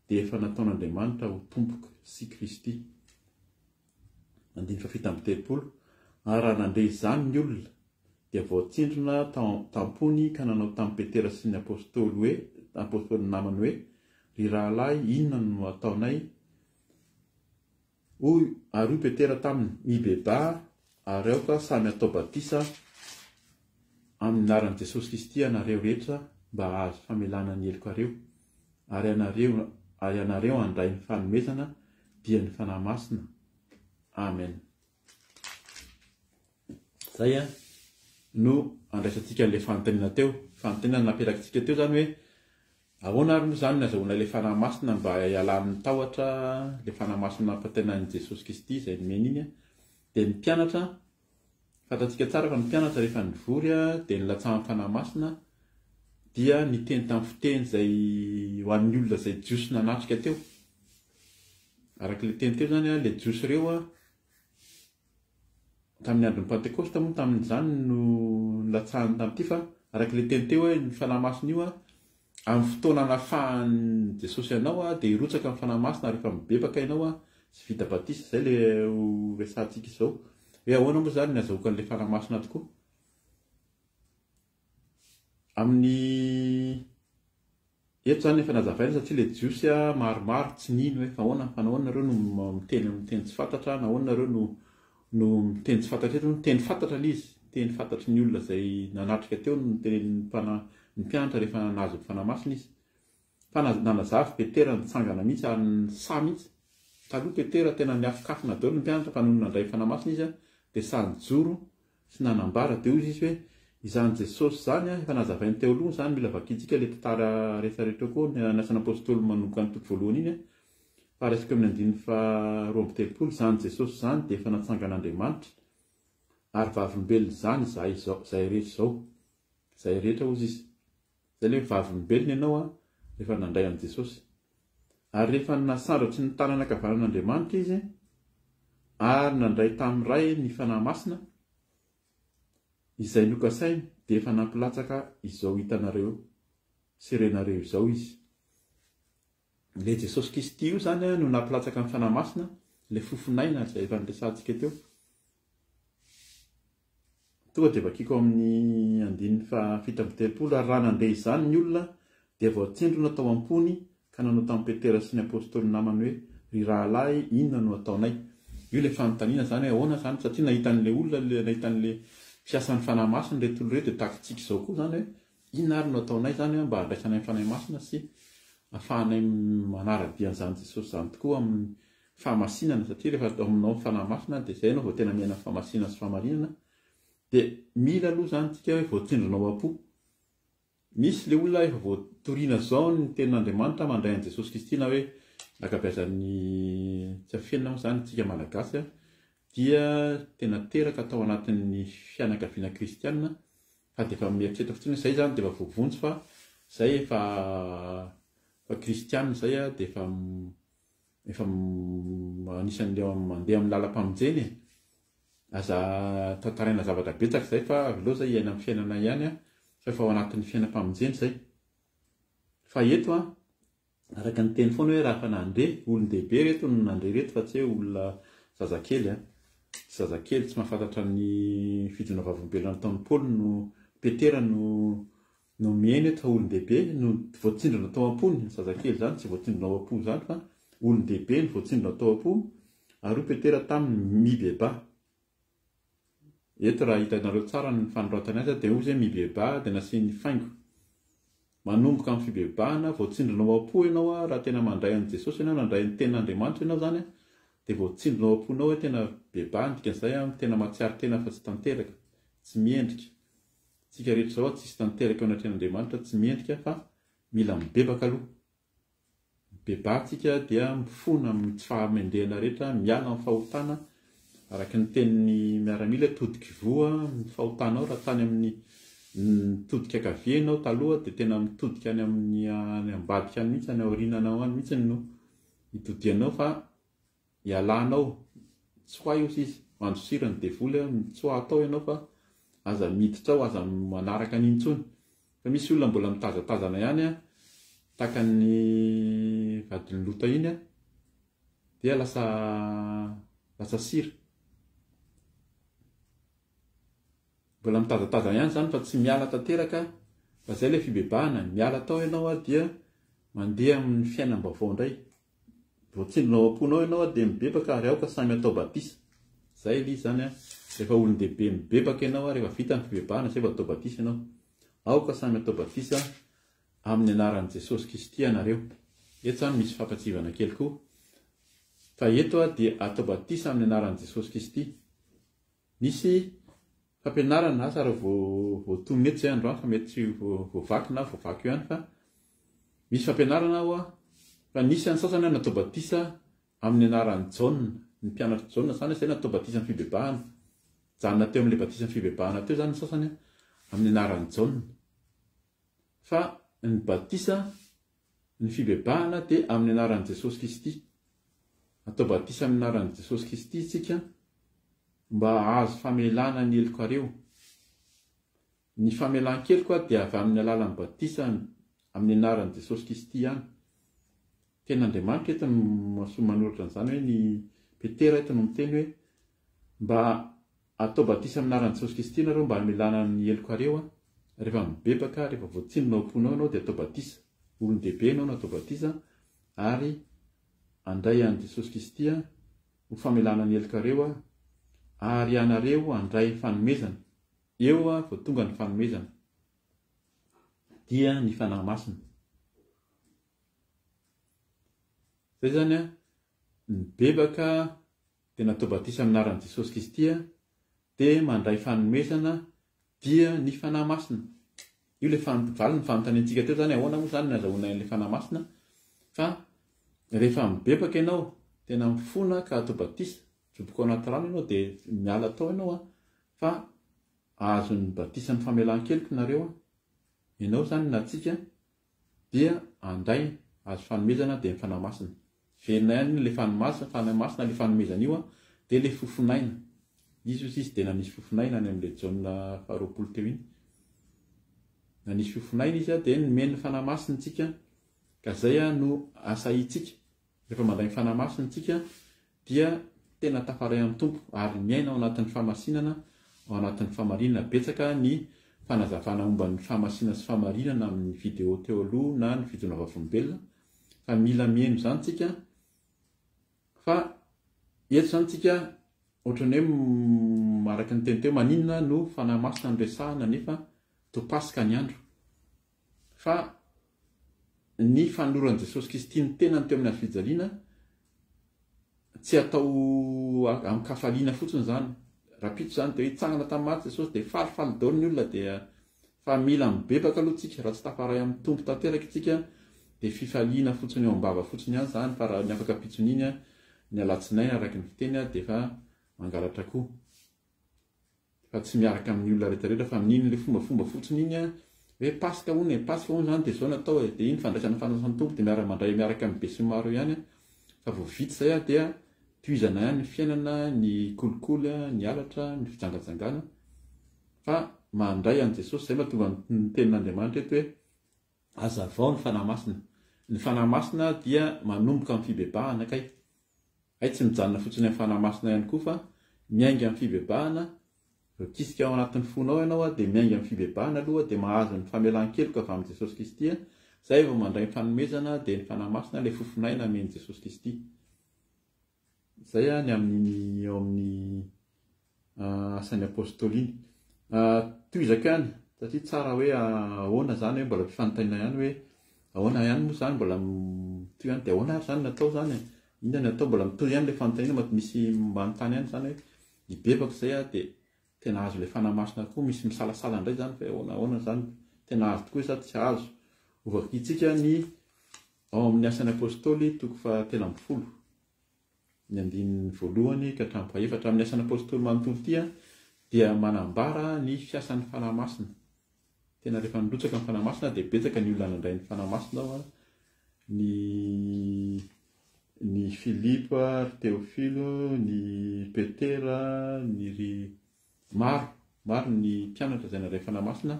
dia efa nataon'Andriamanitra ho tompoka sy Kristy. Andiny fa 7 ary raha nandre izany ny olona dia voatsindrona tampony ka nanao tamin'ny Petera sy ny apôstôly namany hoe ry rahalahy inona no ataonay? Hoy ary hoy Petera taminy mibeba ary aoka samy atao batisa amin'ny anaran'i Jesosy Kristy anareo rehetra mba hahazo famelana ny helokareo ary anareo handray ny fanomezana dia ny fanahy masina. Amen. Zay no andraisantsika an'ilay fanontaniana teo. Fanontaniana naperakitsika teo zany hoe ahoana ary moa zany nazahoana ilay fanahy masina mba hialan'ny tahotra ilay fanahy masina nampatenan'i Jesosy Kristy izay nomeny iny dia ny mpianatra fantatsika tsara fa ny mpianatra rehefa nivory dia nilatsahan'ny fanahy masina dia niteny tamin'ny fiteny izay ho an'ny olona izay jiosy nanatrika teo. Arak'ilay teny teo zany ilay jiosy ireo tamin'ny andron'ny Pentekosta moa tamin'izany no nilatsahany tamin'ity fa arak'ilay teny teo hoe ny fanahy masina io amin'ny fotoana nafahan'i Jesosy ianao dia hirotsaka amin'ny fanahy masina rehefa mibebaka ianao sy vita batisa. Izay ilay ho resantsika izao hoe ahoana moa zany nazahoaka an'ilay fanahy masina tokoa. Amin'ny eto zany efa nazavaina satria ilay jiosy maromaro tsy nino hoe nahoana nareo no miteny tsy fantatra, nahoana nareo no miteny tsy fantatra eto, teny fantatra ilay izy, teny fantatry ny olona izay nanatrika teo no teny ny mpianatra rehefa nahazo ny fanahy masina izy. Fa nanazavy Petera nitsangana mihitsy ary nisa mihitsy. Taloha Petera tena niafokafona daholo ny mpianatra fa noho nandray fanahy masina izy dia sanjoro sy nanambara dia hoy izy hoe izany Jesosy zany efa nazavainy teo aloha zany mila vakitsika ilay tantara rehetrarehetra koa ny asan'ny apôstôly manomboka ny toko voalohany iny fa resaka amin'ny andininy fa 12 izany Jesosy zany dia efa natsangan'Andriamanitra ary vavolombelona zany izay rehetra izao izay rehetra hozy izy. Izay ilay vavolombelona ianao rehefa nandray an'i Jesosy ary rehefa nasandratra ny tanana ankavanan'Andriamanitra izy ary nandray tamin'iray ny fanahy masina izay nokasainy dia efa nampilatsaka izao hitanareo serenareo izao izy. Ilay Jesosy Kristy io zany no nampilatsaka ny fanahy masina, ilay fofinaina izay efa niresantsika teo. Tonga dia vakiko amin'ny andininy fa 7 ary raha nandray izany ny olona dia voatsindrona tao am-pony ka nanao tamin'ny Petera sy ny apôstôly namany hoe ry rahalahy inona no ataonay? Io ilay fanontaniana zany hoe ahoana zany satria nahitan'ilay olona nahitan'ilay fiasan'ny fanahy masina le tolo reto de takitsika zao koa zany hoe inona ary no ataonay zany mba handraisanay fanahy masina sy ahafahanay manaradian'izany Jesosy zany tokoa amin'ny fahamasinana satria rehefa atao aminao fanahy masina de zay anao vao tena miaina fahamasinana sy fahamarinana de mila aloha zany tsika hoe voatsindronao apo. Misy le olona efa voatoriana zao ny tenin'Andriamanitra mandray an' Jesosy Kristy na hoe akabeazan'ny tsy afenina moa zany tsika malagasy dia tena teraka atao anatin'ny fianakaviana kristianina fa de efa mieritreritra fotsiny zay zany de efa voavonjy fa zay efa kristianina zay de efa anisan'le mandeha amin'ny lalam-pamonjeny aza tantaraina zavatra betsaka zay fa loza iaina amin'ny fiainana ihany fa efa ao anatin'ny fiainam-pamonjeny zay. Fa eto araka ny teny foana hoe raha fa nandre olon-dehibe reto no nandre reto fa tsy hoe olona zazakely zazakely tsy mahafantatra ny fijona vavolombelona nataon'ny Paoly no Petera no miaina eto fa olon-dehibe no voatsindrona tao am-pony. Ny zazakely zany tsy voatsindrona ao am-po zany fa olon-dehibe no voatsindrona tao am-po ary Petera taminy mibeba. Eto raha hitanareo tsara ny fanoratany azy dia ozy hoe mibeba dia nasiany faingo. Manomboka amin'ny fibebahana voatsindronao ao am-po ianao raha tena mandray an' Jesosy ianao nandray ny tenin'Andriamanitra ianao zany dia voatsindronao ao am-ponao hoe tena beba dikan'izay tena matsiary tena fa tsy tanteraka, tsy miendrika. Tsika rehetra zao tsisy tanteraka ao anatin'Andriamanitra, tsy miendrika fa mila mibebaka aloha. Beba tsika dia mifona amin'ny tsy fahamendrehana rehetra, miala amin'ny fahotana. Araka ny tenin'ny miaramila todiky voa fahotanao raha tany amin'ny mitodika akavianao taloha dia tena mitodika any amin'ny ambadika any mihitsy any aorinanao any mihitsy no hitodianao fa hialanao tsy ho izy mandrosirany devoly tsy ho atao ianao fa aza miditra ao aza manaraka n'intsony. Fa misy olona mbola mitazatazana ihany tahaka ny vadiny Lota iny dia lasa sira. Mbola mitazatazana ihany zany fa tsy miala tanteraka fa zay le fibebahana miala tao ianao dia mandeha amin'ny fiainam-baovao indray. Voatsindronao am-ponao ianao dia mibebaka ary aoka samy atao batisa. Zay izy zany rehefa olon-dehibe mibebaka ianao rehefa vita ny fibebahana zay vao atao batisa ianao. Aoka samy atao batisa amin'ny anaran'i Jesosy Kristy ianareo. Eto zany misy fampatsivana kely koa. Fa eto dia atao batisa amin'ny anaran'i Jesosy Kristy. Misy fampianarana asa raha voatonona eto zay androany fa mety tsy voavaky na voavaky io ihany fa misy fampianarana fa nisy any sasany natao batisa amin'ny anaran'ny Jaona, ny mpianatra Jaona zany zay natao batisa amin'ny fibebahana. Janona teo amin'ilay batisa amin'ny fibebahana teo zany sasany amin'ny anaran'ny Jaona. Fa ny batisa ny fibebahana dia amin'ny anaran'i Jesosy Kristy. Atao batisa amin'ny anaran'i Jesosy Kristy tsika mba azo famelana ny helokareo. Ny famelan-kely koa dia avy amin'ny alalan'ny batisa amin'ny anaran'i Jesosy Kristy ihany. Tenin'Andriamanitra eto manoratra an'izany hoe ny Petera eto no miteny hoe mba atao batisa amin'ny anaran'i Jesosy Kristy ianareo mba hamelana ny helokareo rehefa mibebaka, rehefa voatsindronao am-ponao ianao dia atao batisa. Olon-dehibe ianao no atao batisa ary andray an'i Jesosy Kristy ho famelana ny helokareo ary ianareo andray fanomezana. Eo vao tonga ny fanomezana dia ny fanahy masina. Zay zany mibebaka dia natao batisa amin'ny anaran'i Jesosy Kristy dia mandray fanomezana dia ny fanahy masina. Io le valiny fanontaniantsika teo zany ahoana moa zany nazahoana an'ilay fanahy masina. Fa rehefa mibebaka ianao tena mifona ka atao batisa, joboka ao anaty rano ianao dia miala tao ianao fa azo ny batisa ny famelan-keloka nareo ianao zany na tsika dia andray azo fanomezana dia ny fanahy masina. Verina ihany le fanahy masina le fanomezana io dia le fofonaina. Izy dia nanisy fofonaina any amin'ilay Jaona faharoapolo teo iny. Nanisy fofonaina izy dia nomeny ny fanahy masina tsika ka zay no asa itsika. Rehefa mandray ny fanahy masina tsika dia tena tafaray amin'ny tompo ary miaina ao anatin'ny fahamasinana, ao anatin'ny fahamarinana. Betsaka ny fanazavana momba ny fahamasinana sy fahamarinana amin'ny vidéo teo aloha na ny fijona vavolombelona fa mila mihaino zany tsika. Fa eto zany tsika ohatrany hoe maraka ny teny teo maninona no fanahy masina no resahana nefa topasika ny andro fa ny fanoloran'i Jesosy Kristy ny tenany teo amin'ny fijaliana tsy atao amin'ny kafaliana fotsiny zany rapito zany dia hitsangana tamin'ny maty Jesosy dia falifaly daholo ny olona dia fa mila mibebaka aloha tsika raha tsy tafaray amin'ny tompo tanteraka itsika dia fifaliana fotsiny eo am-bava fotsiny ihany zany fa raha ny afaka pitson'iny ny alatsinainy araky ny fiteny dia fa mangalatra koa fa tsy miaraka amin'ny olona rehetrarehetra fa amin'iny le fombafomba fotsiny iny hoe pasika hono zany dia zao natao dia iny fandraisana fanasan'ny tompo dia miara-mandray miaraka amin'ny be sy ny maro ihany fa vao vita zay dia tohizana ihany ny fiainana ny kolikoly ny alatra ny fijangajangana fa mandray an' Jesosy zay mahatonga ny tenin'Andriamanitra eto hoe azavao ny fanahy masina. Ny fanahy masina dia manomboka amin'ny fibebahana kay. Ay tsy mijanona fotsiny amin'ny fanahy masina ihany koa fa miainga amin'ny fibebahana. Raha kisika ao anatin'ny fonao ianao dia miainga amin'ny fibebahana aloha dia mahazo ny famelan-keloka avy amin'ny Jesosy Kristy. Zay vao mandray ny fanomezana dia ny fanahy masina ilay fofinaina amen'i Jesosy Kristy. Zay ny amin'ny eo amin'ny asan'ny apôstôliny. Tohizaka ihany satria tsara hoe ahoana zany hoe mbola mpifantaina ihany hoe ahoana ihany moa zany mbola toy ihany dia ahoana ary zany natao zany inona ny atao mbola mitoy ihany ilay fantaina mba misy manontany ihany zany hoe hibebako zay dia tena azo ilay fanahy masina koa misy misalasala indray zany fa ahoana zany tena azo tokoa sady tsy azo ovakitsika ny ao amin'ny asan'ny apôstôly toko fahatelo amby folo ny andininy voalohany ka hatramin'ny fahaefatra amin'ny asan'ny apôstôly manontolo ity dia manambara ny fiasan'ny fanahy masina. Tena rehefa nirotsaka amin'ny fanahy masina dia betsaka ny olona nandray ny fanahy masina ao ny Filipa, Teofilo, ny Petera, ny maro ny mpianatra izay nandray fanahy masina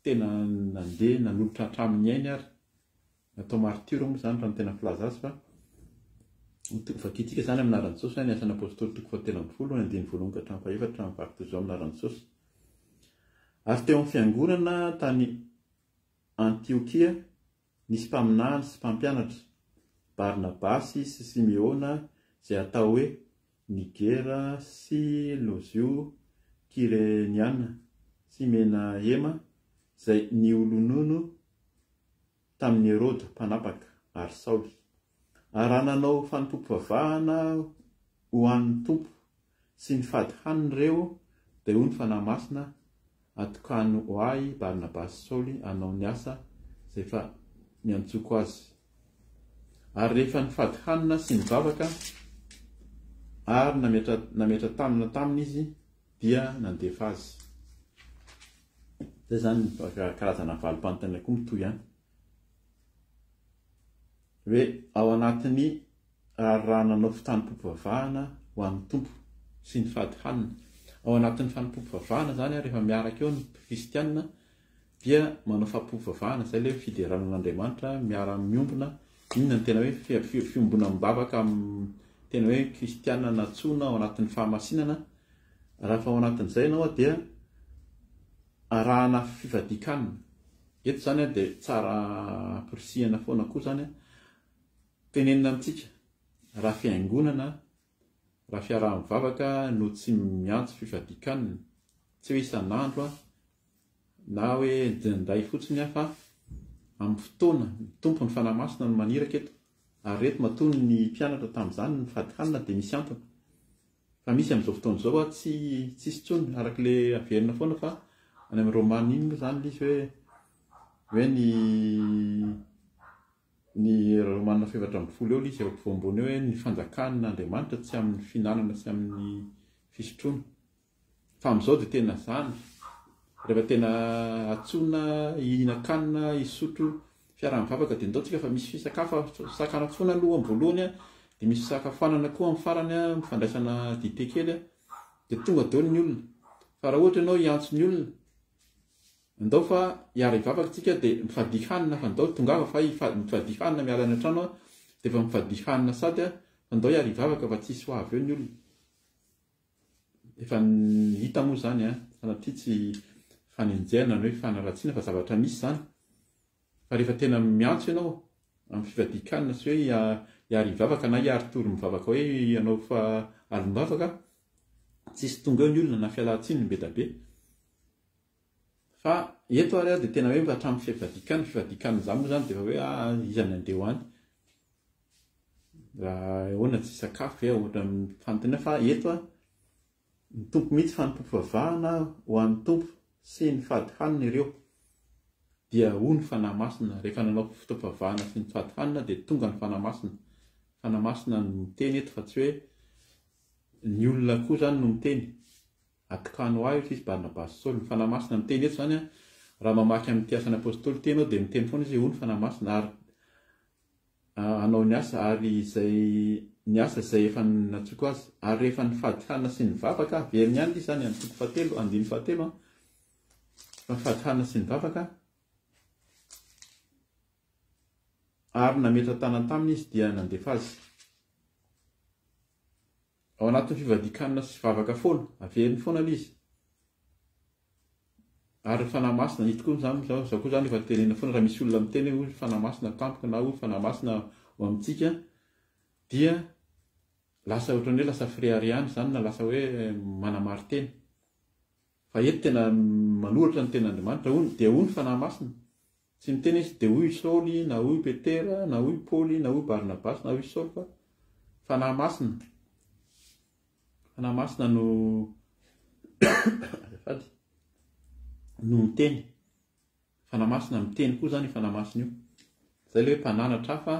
tena nandeha nanolotra hatramin'ny ainy ary natao martyra moa zany raha ny tena filaza azy fa vakitsika zany amin'ny anaran'i Jesosy ny asan'ny apôstôly toko fahatelo amby folo ny andiny voalohany ka hatramin'ny fahaefatra amin'ny varito zao amin'ny anaran'i Jesosy. Ary teo amin'ny fiangonana tany Antiokia nisy mpaminany sy mpampianatra Barnabasy sy Simeona izay atao hoe Nigera sy Lozio Kireniana sy Menaema izay niolonono tamin'ny Herôda mpanapaka ary Saoly. Ary nanao fanompoam-pivavahana ho an'ny tompo sy ny fady haniny ireo dia hoy ny fanahy masina atokany ho ahy Barnabasy sy Saoly hanao ny asa izay fa niantsoko azy. Ary rehefa ny fady hanina sy ny vavaka ary nametra tanana taminy izy dia nandefa azy. Zay zany karazana valim-panontaniana koa mitoy ihany hoe ao anatin'ny raha nanao fitanom-pivavahana ho an'ny tompo sy ny fady hanina. Ao anatin'ny fanompoam-pivavahana zany rehefa miaraka eo ny kristianina dia manao fanompoam-pivavahana zay ilay fideranan'Andriamanitra miara miombona. Inona ny tena hoe fiombona mibavaka tena hoe kristianina natsoina ao anatin'ny fahamasinana. Raha fa ao anatin'izay ianao dia arahana fifadikanina. Eto zany dia tsara ampirisihana foana koa zany tenenina amintsika raha fiangonana raha fiaraha-mivavaka no tsy miantso fifadikanina tsy hoe isan'andro na hoe indray fotsiny fa amin'ny fotoana tompo ny fanahy masina no maniraka eto ary reto matony ny mpianatra tamin'izany ny fadikanina dia misy antony fa misy amin'izao fotoana izao tsy tsisy tsony arak'ilay averina foana fa any amin'ny Romana iny moa zany izy hoe ny Romana fahaefatra amby folo eo izy eo ambony eo hoe ny fanjakan'Andriamanitra tsy amin'ny finanana sy amin'ny fisotroana fa amin'izao dia tena zany rehefa tena atsona hihinan-kanina hisotro fiaraha-mivavaka dia ndao tsika fa misy fisakafoana aloha amin'ny voalohany dia misy fisakafoanana koa amin'ny farany mifandraisana dite kely dia tonga daholo ny olona fa raha ohatra ianao hiantso ny olona ndao fa hiara hivavaka tsika dia mifadiky hanina fa ndao tongava fa mifadiky hanina miala any an-trano dia efa mifadiky hanina sady fa ndao hiara hivavaka fa tsisy ho avy eo ny olona. Efa hita moa zany sanatria tsy fanenjehana hoe fanaratsiana fa zavatra misy zany fa rehefa tena miantso ianao amin'ny fifadiky hanina sy hoe hiara hivavaka na hiara tory mivavaka hoe ianao fa alom-bavaka tsisy tonga eo ny olona na fialan-tsiny be da be. Fa eto ary dia tena hoe hatramin'ny fivadikana izany moa zany dia efa hoe izany andeha ho any. Raha ahoana tsy sakafo ohatra fanontaniana fa eto ny tompo mihitsy fa ny tompo vavahana ho an'ny tompo sy ny fady hanina ireo dia ho ny fanahy masina. Rehefa nanao fotoam-pavahana sy ny fady hanina dia tonga ny fanahy masina. Fanahy masina no miteny eto fa tsy hoe ny olona koa zany no miteny. Atokano ahy izy Barnabas sy Saul. Ny fanahy masina miteny eto zany raha mamaky amin'ny Asan'ny Apôstôly teny ao dia miteny foana izy ho ny fanahy masina ary anao ny asa ary ny asa izay efa natsoko azy ary rehefa ny fady hanina sy ny vavaka veriny ihany izy zany amin'ny toko fahatelo andiny fahatelo fa ny fady hanina sy ny vavaka ary nametra tanana taminy izy dia nandefa azy ao anatin'ny fivadikanana sy vavaka foana averiny foana izy ary fanahy masina hita koa zany zao koa zany efa tenena foana raha misy olona miteny hoe fanahy masina tampoka na hoe fanahy masina ho amintsika dia lasa ohatran'ny hoe lasa friariany zany na lasa hoe manamary teny. Fa eto tena manoratra ny ten'Andriamanitra dia hoy ny fanahy masina. Tsy miteny izy dia hoy Saoly na hoy Petera na hoy Paoly na hoy Barnabas na hoy Saul fa fanahy masina. Fanahy masina no no miteny. Fanahy masina miteny koa zany fanahy masina io. Izay ilay hoe mpananatra fa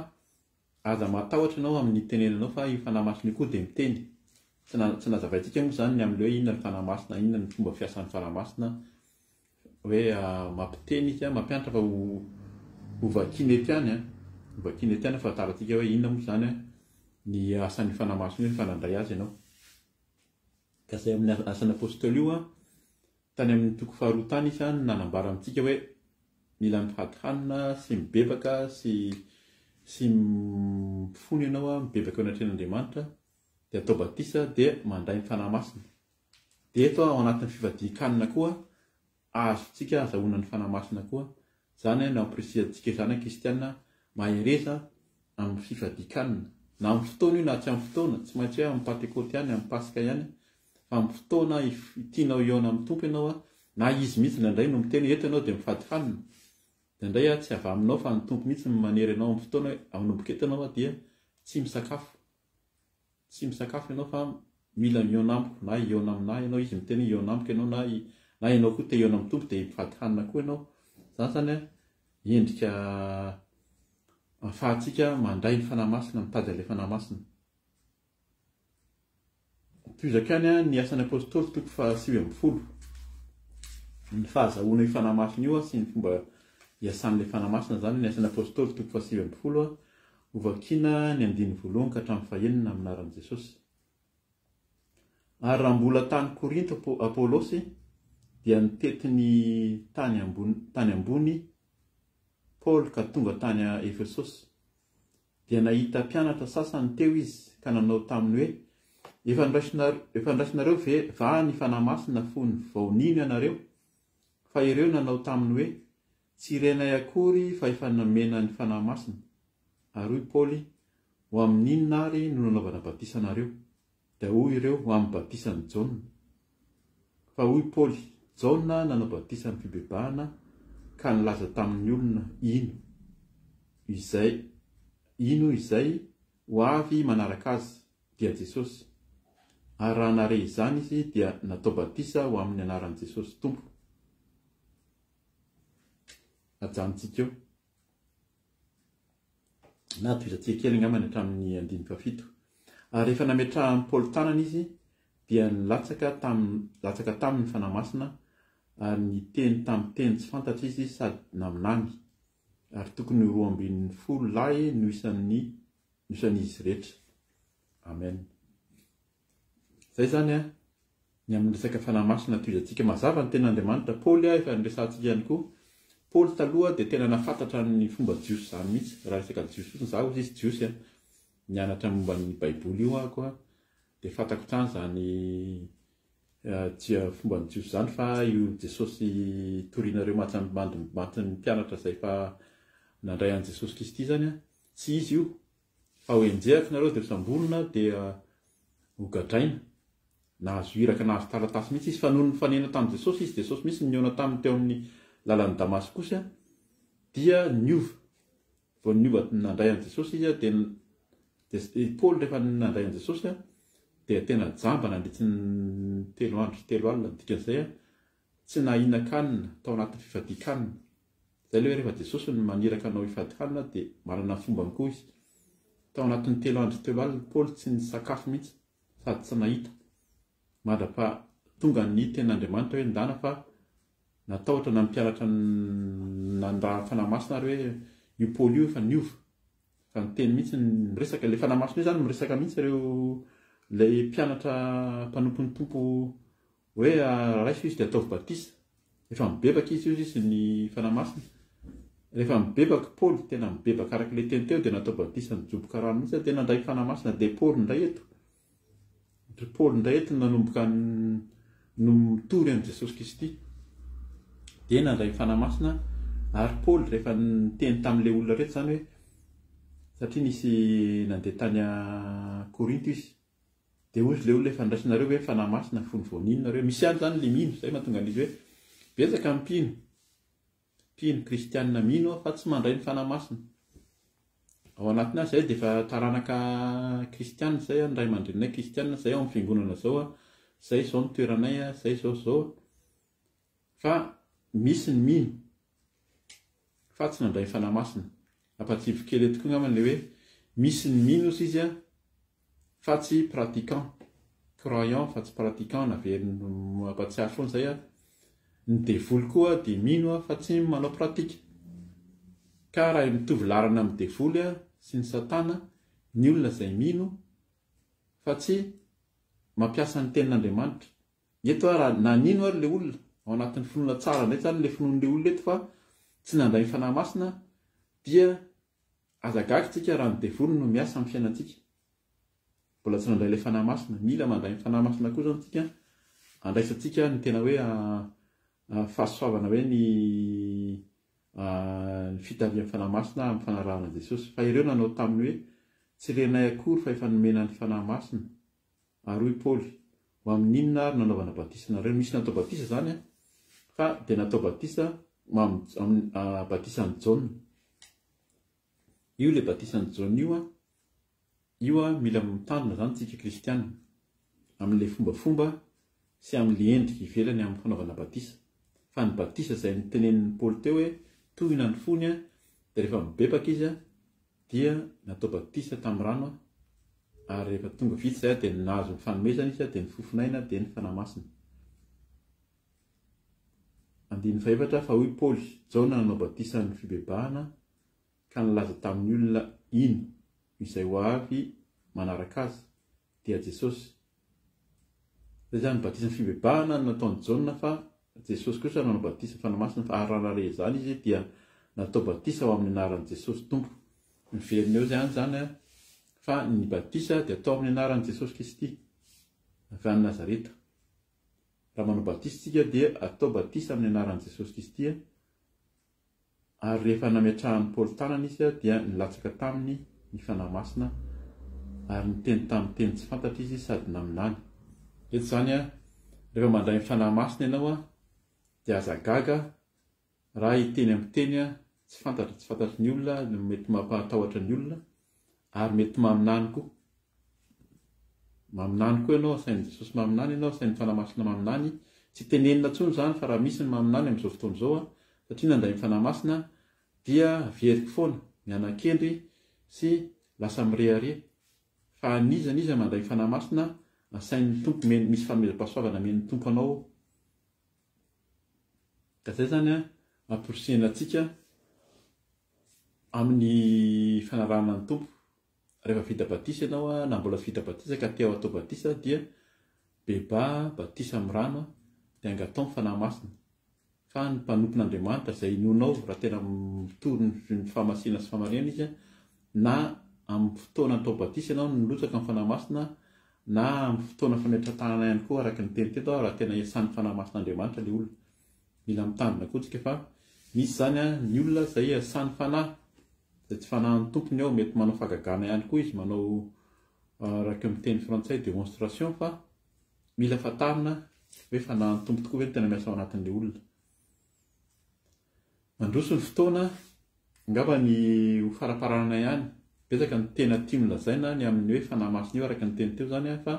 aza matahotra ianao amin'ny tenenanao fa io fanahy masina io koa dia miteny. Tsy nazavaintsika moa zany ny amin'ilay hoe inona ny fanahy masina, inona ny fomba fiasan'ny fanahy masina. Hoe mampiteny izy mampianatra fa ho vakiana ety ihany ho vakiana ety ihany ahafantarantsika hoe inona moa zany ny asan'ny fanahy masina io fanandray azy ianao. Ka izay amin'ny Asan'ny Apôstôly io tany amin'ny toko faharoa tany izy nanambara amintsika hoe mila mifady hanina sy mibebaka sy mifony ianao mibebaka eo anatren'Andriamanitra dia atao batisa dia mandray ny fanahy masina. Dia eto ao anatin'ny fivadikanana koa azontsika azahoana ny fanahy masina koa. Zany no ampirisihana zany kristiana mahereza amin'ny fivadikanana. Na amin'ny fotoana io na tsy amin'ny fotoana, tsy maintsy hoe amin'ny Pentecote ihany, amin'ny Pasika ihany, fa amin'ny fotoana tianao iona amin'ny tompo ianao na izy mihitsy indray no miteny eto ianao dia mifady hanina. Dia indray tsy avy aminao fa ny tompo mihitsy manery ianao amin'ny fotoana manomboka eto ianao dia tsy misakafo. Tsy misakafo ianao fa mila miona amiko na iona aminahy ianao, izy miteny iona amiko ianao na ianao koa te iona amin'ny tompo dia mifady hanina koa ianao. Zany zany endrika ahafahantsika mandray ny fanahy masina, mitady ilay fanahy masina. Toizakany ny Asan'ny Apôstôly toko 7. Ny fahazahoana io fanahy masina io sy ny fomba iasan'ilay fanahy masina zany ny Asan'ny Apôstôly toko 7 ho vakiana ny 1 ka hatramin'ny 9 amin'ny anaran'i Jesosy. Ary raha mbola tany Korinto Apôlôsy dia nitetiny tany ambony Paul ka tonga tany Efesosy. Dia nahita mpianatra sasany teo izy ka nanao taminy hoe efa niraisinareo va ny fanahy masina fony vao nino ianareo? Fa ireo nanao taminy hoe tsy irenay akory fa efa namena ny fanahy masina. Ary hoy Paoly ho amin'inona ary no nanaovana batisanareo? Dia hoy ireo ho amin'ny batisan'i Jaona. Fa hoy Paoly, Jaona nanao batisan'ny fibebahana ka nilaza tamin'ny olona ino izay ho avy manaraka azy dia Jesosy. Ary raha nare izany izy dia natao batisa ho amin'ny anaran'i Jesosy Tompo. Ajanontsika eo. Na toizantsika kely angambany hatramin'ny 17. Ary rehefa nametrahan'i Paoly tanana izy dia nilatsaka taminy fanahy masina ary niteny tamin'ny teny tsy fantatra izy sady naminany. Ary tokony 12 lahy no isan'izy rehetra. Amen. Zay zany ny amin'ny resaka fanahy masina toizantsika mazava ny ten'Andriamanitra. Paoly efa niresantsika ihany koa. Paoly taloha dia tena nafantatra ny fomba jiosy zany mihitsy. Raha resaka jiosy fotsiny zaho izy jiosy nianatra momba ny Baiboly io aho koa dia fantako trany zany fomba ny jiosy zany fa io Jesosy torianareo mantsy ny mpianatra izay fa nandray an'i Jesosy Kristy zany tsy izy io fa ho enjehako nareo dia sambolona dia ho gadraina. nahazo iraka nahazo taratasy mihitsy izy fa noho ny fanena tamin'i Jesosy izy Jesosy misy niona taminy teo amin'ny lalan'ny Damasy kosa dia niova vao niova nandray an' Jesosy izy dia Paul rehefa nandray an' Jesosy dia tena jamba nandritsy ny 3 andro sy 3 alina dikan'izay tsy nahinan-kanina tao anatin'ny fifadian-kanina zay le hoe rehefa Jesosy ny maniraka anao hifady-kanina dia manana fombany koa izy tao anatin'ny 3 andro sy 3 alina Paul tsy nisakafo mihitsy sady tsy nahita mandrapa tonga ny ten'Andriamanitra hoe ndana fa natahotra na mpianatra nandraha fanahymasina ary hoe io Paul io efa niova fa niteny mihitsy miresaka le fanahymasina io zany miresaka mihitsy ireo lay mpianatra mpanompon'ny tompo hoe raiso izy dia ataovy batisa efa mibebaka izy ny fanahymasina rehefa mibebaka Paul tena mibebaka araka le teny teo dia natao batisa nijoboka rano mihitsy dia nandray fanahymasina dia Paul ndray eto Paul ndray eto nanomboka no mitory an' Jesosy Kristy dia nandray fanahymasina ary Paul rehefa niteny tamin'ilay olona rehetra zany hoe satria nisy nandeha tany Korinto izy dia ozy le olona efa ndraisinareo hoe fanahymasina fony voninareo misy any zany le mino zay mahatonga an'izy hoe betsaka mpino kristianina mino fa tsy mandray ny fanahymasina ao anatina zay dia efa taranaka kristianina zay ny ray aman-drenay kristianina zay ao amin'ny fiangonana zao zay zao ny toeranay zay zao fa misy ny mino fa tsy nandray ny fanahymasina ampatsivy kely eto koa ngamany le hoe misy ny mino izy fa tsy pratiquant croyant fa tsy pratiquant naveriny ampatsiary foana zay ny devoly koa dia mino fa tsy manao pratika ka raha mitovy larana amin'ny devoly sy ny satana ny olona izay mino fa tsy mampiasa ny tenin'Andriamanitra eto raha nanino ary le olona ao anatin'ny finoana tsara indray zany le finoan'le olona eto fa tsy nandray ny fanahymasina dia azagakytsika raha ny devoly no miasa amin'ny fiainantsika mbola tsy nandray ilay fanahymasina mila mandray ny fanahymasina koa zany tsika andraisantsika ny tena hoe fahasoavana hoe ny fitavian'ny fanahymasina amin'ny fanarahana Jesosy fa ireo nanao taminy hoe tsy renay akory fa efa nomena ny fanahymasina ary hoy Paul ho amin'inona ary nanaovana batisa nareo misy natao batisa zany fa dia natao batisa batisan'ny Jaune io le batisan'ny Jaune io mila mitandrina zany tsika kristianina amin'le fombafomba sy amin'le endrika ivelany amin'ny fanaovana batisa fa ny batisa izay nitenenin'ny Paul teo hoe tohina ny fony dia rehefa mibebaka izy dia natao batisa tamin'ny rano ary rehefa tonga vitsy zay dia nahazo ny fanomezana izy dia ny fofinaina dia ny fanahymasina. Andiny faefatra fa hoy Paul Jaune nanao batisa ny fibebahana ka nilaza tamin'ny olona ino izay ho avy manaraka azy dia Jesosy. Zay zany batisa ny fibebahana nataon'ny Jaune fa Jesosy kosa nanao batisa fanahymasina fa aranare zany izy dia natao batisa ho amin'ny anaran'i Jesosy tompo miverina eo zany fa ny batisa dia atao amin'ny anaran'i Jesosy Kristy avy any Nazareta. Raha manao batisa tsika dia atao batisa amin'ny anaran'i Jesosy Kristy ary rehefa nametrahan'ny Paul tanana izy dia nilatsaka taminy ny fanahymasina ary niteny tamin'ny teny tsy fantatra izy sady naminany. Eto zany rehefa mandray ny fanahymasina ianao dia azagaga raha hiteny amin'ny teny tsy fantatry ny olona mety mampatahotra ny olona ary mety maminany koa ianao sain'ny Jesosy maminany ianao sain'ny fanahymasina maminany tsy tenenina tsony zany fa raha misy ny maminany amin'izao fotoana izao satria nandray ny fanahymasina dia veriky foana mianan-kendry sy lasa mirehare fa anizaniza mandray ny fanahymasina sain'ny tompo misy fanomezam-pahasoavana men'ny tompo anao ka zay zany amporisihana antsika amin'ny fanarahana ny tompo. Rehefa vita batisa ianao na mbola vita batisa ka te atao batisa dia beba batisa amin'ny rano dia angatao ny fanahymasina fa ny mpanompon'Andriamanitra izay inonao raha tena mitory ny fahamasina sy famarihana izy na amin'ny fotoana atao batisa ianao nilotsaka amin'ny fanahymasina na amin'ny fotoana fametra-tanana ihany koa araka ny teny teto raha tena iasan'ny fanahamasin'Andriamanitra le olona mila mitandrina koa tsika fa misy zany ny olona izay iasan'ny fanahy izay tsy fanahin'ny tompony ao mety manao fagagana ihany koa izy manao araka amin'ny teny frantsay démonstration fa mila fatarina hoe fanahy tompo tokoa hoe ny tena miasa ao anatin'ilay olona. Mandroso ny fotoana, angamba ny ho faraparana ihany, betsaka ny tena tia milazaina ny amin'ny hoe fanahy masina io araka ny teny teo zany fa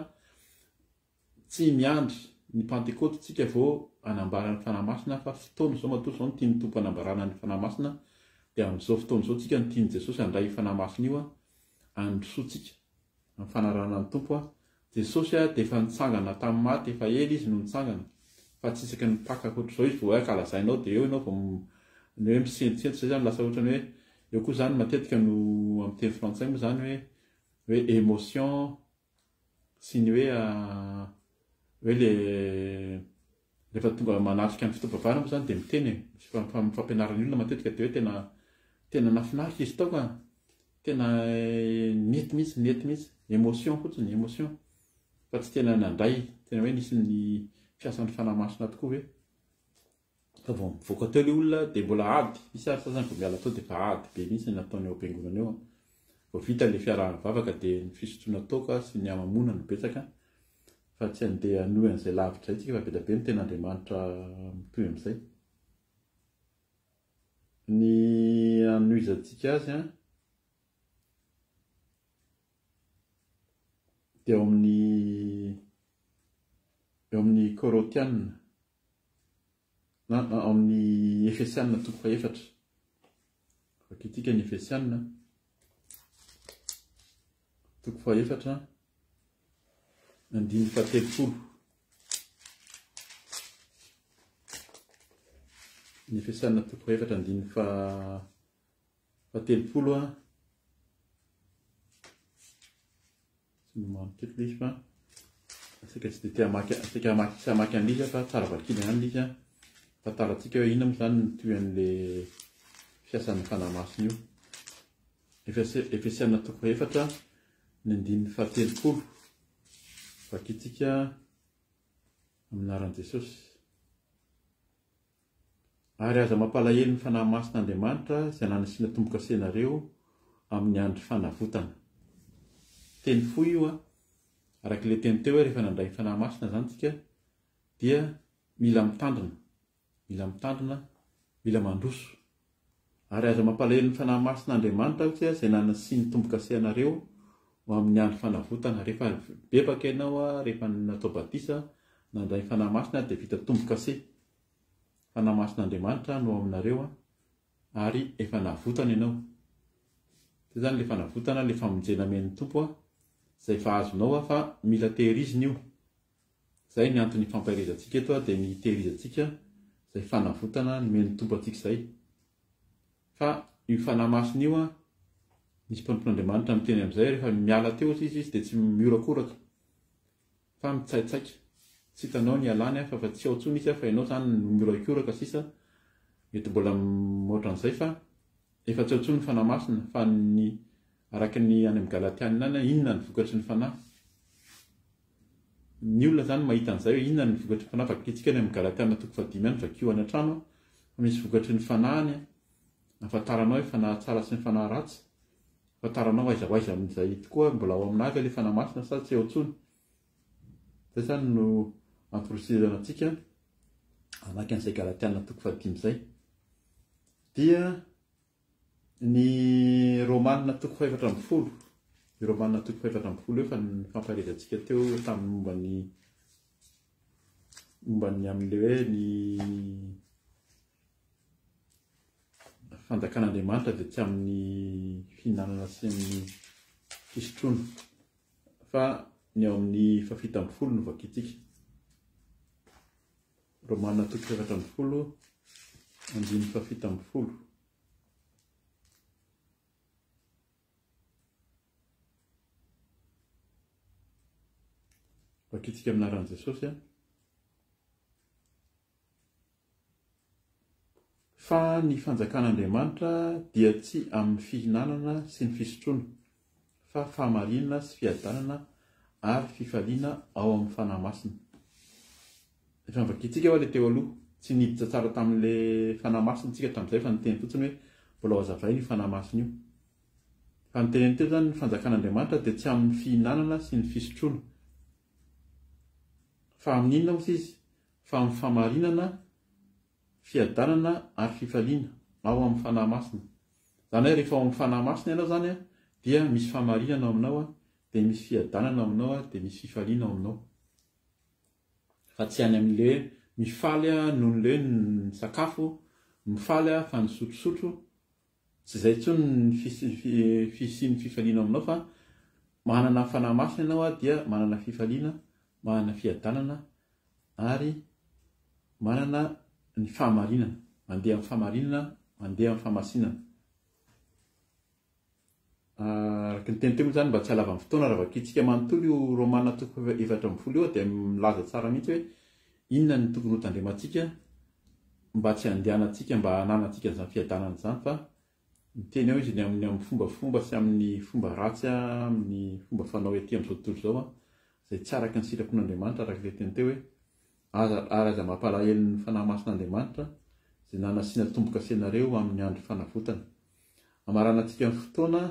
tsy miandry ny Pentecote tsika vao anambarana ny fanahy masina fa fotoana zao matoa zao ny tiany tompo anambarana ny fanahy masina dia amin'izao fotoana izao tsika ny tiany Jesosy handray fanahy masina io androsoantsika amin'ny fanarahana ny tompo Jesosy dia efa nitsangana tamin'ny maty, efa ela izy no nitsangana fa tsy isaky ny paka ohatr'izao izy vao kalazainao dia eo ianao vao ny hoe misentsentso zay zany lasa ohatrany hoe eo koa zany matetika no amin'ny teny frantsay moa zany hoe émotion sy ny hoe le rehefa tonga manatrika ny fitobavana moa zany dia miteny fampianaran'ny olona matetika dia hoe tena nafinaritra izy tao ka tena nety mihitsy émotion fotsiny émotion fa tsy tena nandray tena hoe nisy ny fiasan'ny fanahy masina tokoa hoe fa vao mivoaka teo ilay olona dia mbola ady misy ary sasany vao miala tao dia efa ady be mihitsy ny nataony eo am-piangonana eo vao vita ilay fiaraha-mivavaka dia ny fisotroana toaka sy ny amamonana no betsaka fa tsy andeha hanohy an'izay lavitra izay tsika fa be dia be ny ten'Andriamanitra mitohy amin'izay. Ny anohizantsika azy dia eo amin'ny Korôtiana amin'ny Efesiana toko fahaefatra vakitika ny Efesiana toko fahaefatra andiny fahatelopolo ny Efesiana toko fahaefatra andiny fahatelopolo tsy maniketla izy fa asika tsy dia asika hamaky an'ilay fa tsara vakina ihany ilay fantaratsika hoe inona moa zany ny tohan'ilay fiasan'ny fanahy masina io. Efesiana toko fahaefatra ny andiny fahatelopolo vakitsika aminaran'i Jesosy. Ary aza mampalahelo ny fanahy masin'Andriamanitra izay nanasiana tombo-kase nareo amin'ny andro fanavotana. Teny fohy io araka ilay teny teo hoe rehefa nandray ny fanahy masina zany tsika dia mila mitandrina, mila mandroso. Ary aza mampalahelo ny fanahy masin'Andriamanitra izay nanasiana tombo-kase nareo amin'ny andro fanavotana. Rehefa bebaka ianao rehefa natao batisa nandray ny fanahy masina dia vita tombo-kase. Fanahy masin'Andriamanitra no aminareo ary efa navotana ianao. Izay zany ilay fanavotana, ilay famonjena men'ny tompo izay efa azonao fa mila tehirizina io. Izay ny antony fampahirizantsika eto dia ny tehirizantsika izay fanavotana ny men'ny tompo antsika izay. Fa io fanahy masina io nisy mpampon'Andriamanitra miteny amin'izay rehefa miala teo izy dia tsy miorakoraka fa mitsaitsaika. Tsy hitanao ny alany fa tsy ao intsony izy fa ianao zany miorakoraka sisa mety mbola ohatran'izay fa efa tsy ao intsony ny fanahy masina fa ny araka ny any amin'ny Galatiana any inona ny vokatry ny fanahy. Ny olona zany mahita an'izay hoe inona ny vokatry ny fanahy vakitsika any amin'ny Galatiana toko 5 any vakio any an-trano fa misy vokatry ny fanahiny afantaranao hoe fanahy tsara sy ny fanahy ratsy, afantaranao aiza amin'izay tokoa mbola ao aminavy ilay fanahy masina sa tsy ao intsony. Zay zany no ampirisihana antsika anaky an'izay Galatiana toko 5 izay. Dia ny Romanina toko 7:10, ny Romanina toko 7:10 eo fa ny fampahirizantsika teo tamin'ny mombany amin'ilay hoe ny fanjakan'Andriamanitra dia tsy amin'ny fihinanana sy amin'ny fisotroana fa ny ao amin'ny 7:10 no vakitsika. Romanina toko 7:10 andiny 7:10. Vakitsika aminaran'i Jesosy fa ny fanjakan'Andriamanitra dia tsy amin'ny fihinanana sy ny fisotroana fa fahamarinana sy fiadanana ary fifaliana ao amin'ny fanahy masina. Efa vakitsika ilay teo aloha tsy niditra tsara tamin'ilay fanahy masina tsika tamin'izay fa niteny fotsiny hoe mbola ao azavaina io fanahy masina io. Fa niteneny teo zany ny fanjakan'Andriamanitra dia tsy amin'ny fihinanana sy ny fisotroana fa amin'inona moa izy fa amin'ny famarinana fiadanana ary fifaliana ao amin'ny fanahy masina zany hoe rehefa ao amin'ny fanahy masina ianao zany a dia misy famarinana ao aminao a dia misy fiadanana aminao a dia misy fifaliana ao aminao fa tsy any amin'le mifaly a noho le ny sakafo mifaly a fa ny sotrosotro tsy izay intsony ny fisiany fifaliana aminao fa manana fanahy masina ianao a dia manana fifaliana manana fiadanana ary manana ny fahamarinana mandeha amin'ny fahamarinana mandeha amin'ny fahamasinana araka ny teny teo moa zany mba tsy halava amin'ny fotoana raha vakitsika manontolo io Romana 4:7 io dia milaza tsara mihitsy hoe inona ny tokony ho tandremantsika mba tsy handehanantsika mba hananantsika izany fiadanana izany fa miteny eo izy ny amin'ny fombafomba sy amin'ny fomba ratsy amin'ny fomba fanao ety amin'izao tontolo izao a izay tsy araka ny sitrapon'Andriamanitra araka ilay teny teo hoe aza mampalahelo ny fanahy masin'Andriamanitra izay nanasiana tomboka senareo amin'ny andro fanavotana amaranantsika ny fotoana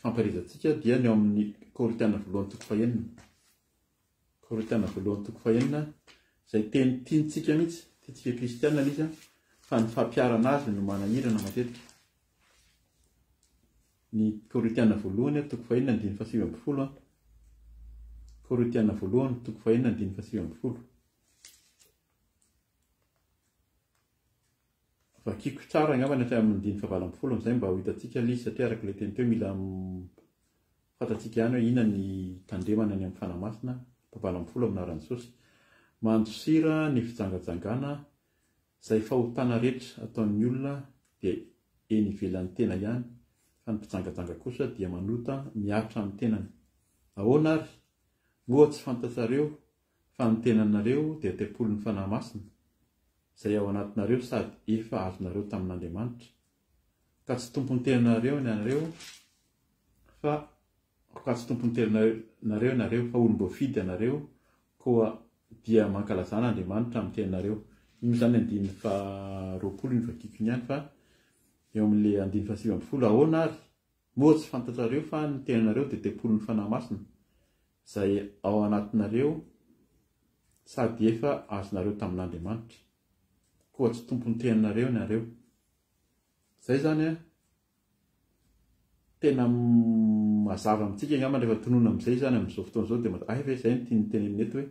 fampaherezantsika dia ny ao amin'ny Korintana 1:9 izay teny tiantsika mihitsy tiantsika kristianina izy fa ny fampiarana azy no manahirana matetika ny Korintana 1:9-7 Korintana 1:9-7 vakiko tsara angamba ny atray amin'ny 9:20 amin'izay mba ho hitantsika ilay satria araka ilay teny teo mila fantatsika ihany hoe inona ny tandremana ny amin'ny fanahy masina 20 amin'aran'ny Jesosy mandosira ny fijangajangana izay fahotana rehetra ataon'ny olona dia eny ivelan'ny tena ihany fa ny mpijangajanga kosa dia manota miaritra amin'ny tenany ahoana ary moa tsy fantatsareo fa ny tenanareo dia tempolon'ny fanahy masina izay ao anatinareo sady efa azonareo tamin'Andriamanitra ka tsy tompony tenanareo ianareo fa tsy tompony tenanareo ianareo fa olom-boafidy ianareo koa dia mankalazana Andriamanitra amin'ny tenanareo iny zany 9:20 ny vakiko ihany fa eo amin'ilay 9:7 ahoana ary moa tsy fantatrareo fa ny tenanareo dia tempolon'ny fanahy masina izay ao anatinareo sady efa azonareo tamin'Andriamanitra koa tsy tompony tenanareo ianareo izay zany a tena mazava amintsika angamba rehefa tonona amin'izay zany amin'izao fotoana izao dia efa izay ny tiany tenenina eto hoe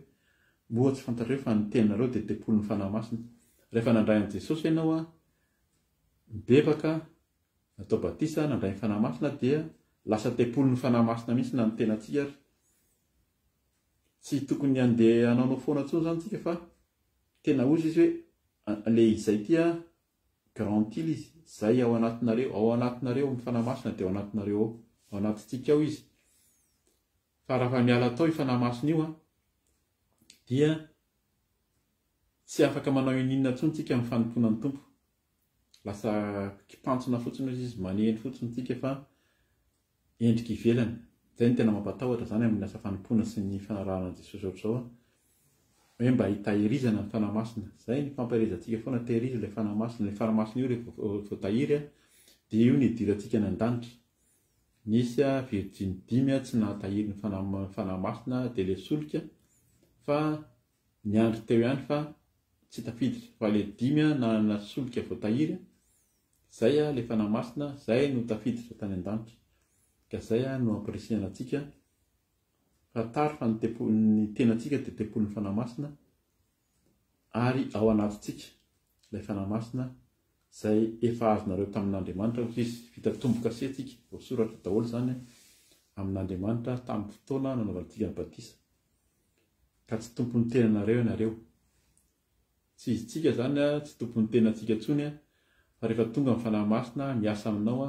moa tsy fantatrareo fa ny tenanareo dia tempolon'ny fanahy masina rehefa nandray an'i Jesosy ianao a mibebaka natao batisa nandray ny fanahy masina dia lasa tempolon'ny fanahy masina mihitsy na ny tenantsika ary tsy tokony handeha hanaonao foana intsony zany tsika fa tena ozy izy hoe ilay izay tia garantil izy izay ao anatinareo ny fanahy masina dia ao anatinareo ao anatintsika ao izy fa raha miala tao io fanahy masina io a dia tsy afaka manao inona intsony tsika amin'ny fanomponan'ny tompo lasa kipantsona fotsiny izy manehny fotsiny tsika fa endrika ivelany izay ny tena mampatahotra zany amin'ny asa fanompona sy ny fanarahana Jesosy ohatr'izao hoe mba hitahirizana ny fanahy masina izay ny fampaherezantsika foana tehirizy ilay fanahy masina ilay fanahy masina io rehefa voatahiry dia io ny hidirantsika ny an-danitra misy virginy 5 tsy nahatahiry ny fanahy masina dia ilay solika fa ny andro teo ihany fa tsy tafiditra fa ilay 5 nanana solika voatahiry izay ilay fanahy masina izay no tafiditra tany an-danitra ka izay no ampirisihana antsika fa tary fa ny tenantsika dia tempolon'ny fanahy masina ary ao anatintsika ilay fanahy masina izay efa azonareo tamin'Andriamanitra izy vita tomboka sentsika voasoratra daholo zany amin'Andriamanitra tamin'ny fotoana nanaovantsika ny batisa ka tsy tompony tenanareo ianareo tsy izitsika zany tsy tompony tenantsika intsony fa rehefa tonga amin'ny fanahy masina miasa aminao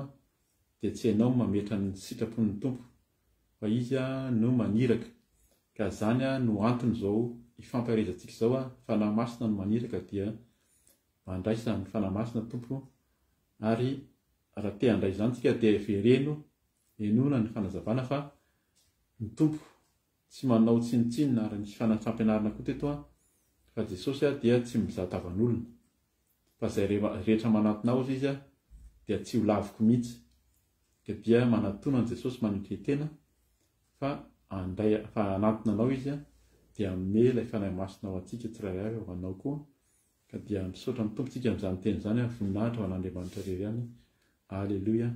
dia tsy hainao mametra ny sitrapon'ny tompo fa izy no maniraka ka zany no antony izao ifampaherezantsika izao fanahy masina no maniraka dia mandraisa ny fanahy masina tompo ary raha te handray izany tsika dia vereno enona ny fanazavana fa ny tompo tsy manao tsinitsinina ary nisy fampianarana koa teto fa Jesosy dia tsy mizatavan'olona fa izay rehetra manatona ao izy dia tsy ho laviko mihitsy ka dia manatona ny Jesosy manitretena fa anatona anao izy dia me ilay fanahy masina ao antsika tsirairay avy ho anao koa ka dia misaotra ny tompontsika amin'izany teny izany voninahitra ho an'Andriamanitra irery ihany. Alleluia,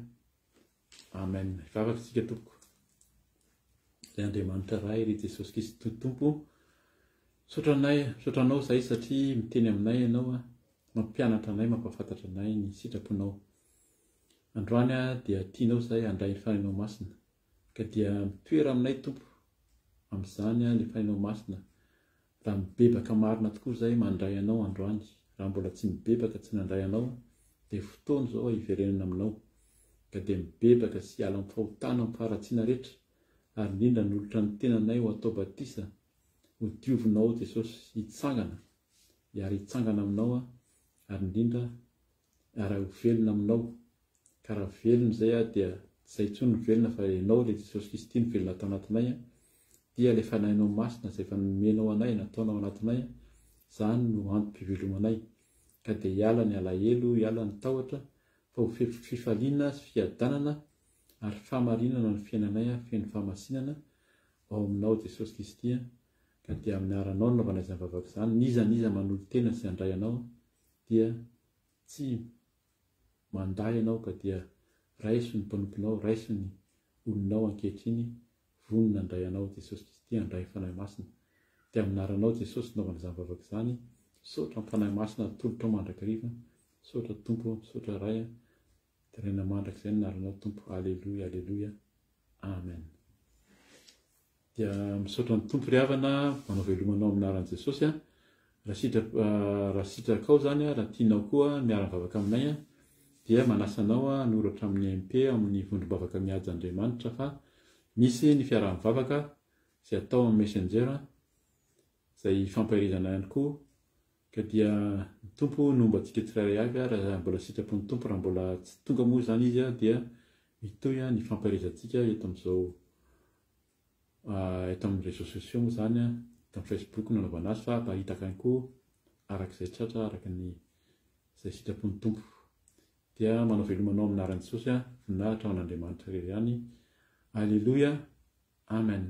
amen. Hivavaka isika tompoko. Ilay Andriamanitra iray ry Jesosy Kristy tompo, misaotra anao izay satria miteny aminay ianao mampianatra anay, mampahafantatra anay ny sitraponao. Androany dia tianao izay handray ny fanahinao masina ka dia mitoera aminay tompo amin'izany ny fanahinao masina. Raha mibebaka marina tokoa izay mandray anao androany, raha mbola tsy mibebaka tsy nandray anao dia fotoana izao hiverenana aminao ka dia mibebaka sy ala mifahotana amin'ny faharatsiana rehetra, ary indrindra nolotra ny tenanay ho atao batisa, ho diovinao Jesosy hitsangana, ary hitsangana aminao ary indrindra ary ho velona aminao. Ka raha velona izay dia tsy izay intsony ny velona fa ianao ilay Jesosy Kristy ny velona atao anatinay dia ilay fanahinao masina izay efa nomenao anay, nataonao anatinay, izany no antom-pivelomanay. Ka dia hiala ny alahelo, hiala ny tahotra, fa ho fifaliana sy fiadanana ary fahamarinana ny fiainanay, feno fahamasinana ao aminao Jesosy Kristy. Ka dia amin'ny aranao no naovanay izany vavaka izany. Niza manolo tena sy handray anao dia tsy manday anao ka dia raiso ny mpanomponao, raiso ny olonao ankehitriny, vonona handray anao Jesosy Kristy, handray fanahy masina. Dia amin'ny aranao Jesosy naovana izany vavaka izany. Misaotra amin'ny fanahy masina tolotra mandrakariva, misaotra tompo, misaotra ray, terena mandrakizay ny aranao tompo. Alleluia, alleluia, amen. Dia misaotra ny tompo ry havana, manao velomanao amin'ny aran'i Jesosy. Raha sitraka ao izany, raha tianao koa miara-mivavaka aminay dia manasanao hanoratra amin'ny MP amin'ny vondrom-bavaka mihaja Andriamanitra fa misy ny fiaraha-mivavaka izay atao amin'ny Messenger izay fampirizana ihany koa. Ka dia ny tompo nomba antsika tsirairay avy raha mbola sitrapon'ny tompo, raha mbola tsy tonga moa izany izy dia mitohy ny fampirizantsika eto amin'izao eto amin'ny réseaux sociaux moa izany, eto amin'ny Facebook no anaovana azy, fa mahitaka ihany koa arak'izay tratra, araka ny izay sitrapon'ny tompo. Dia manao velomanao amin'ny aran'i Jesosy, voninahitra ao an'Andriamanitra irery ihany. Alleluia, amen.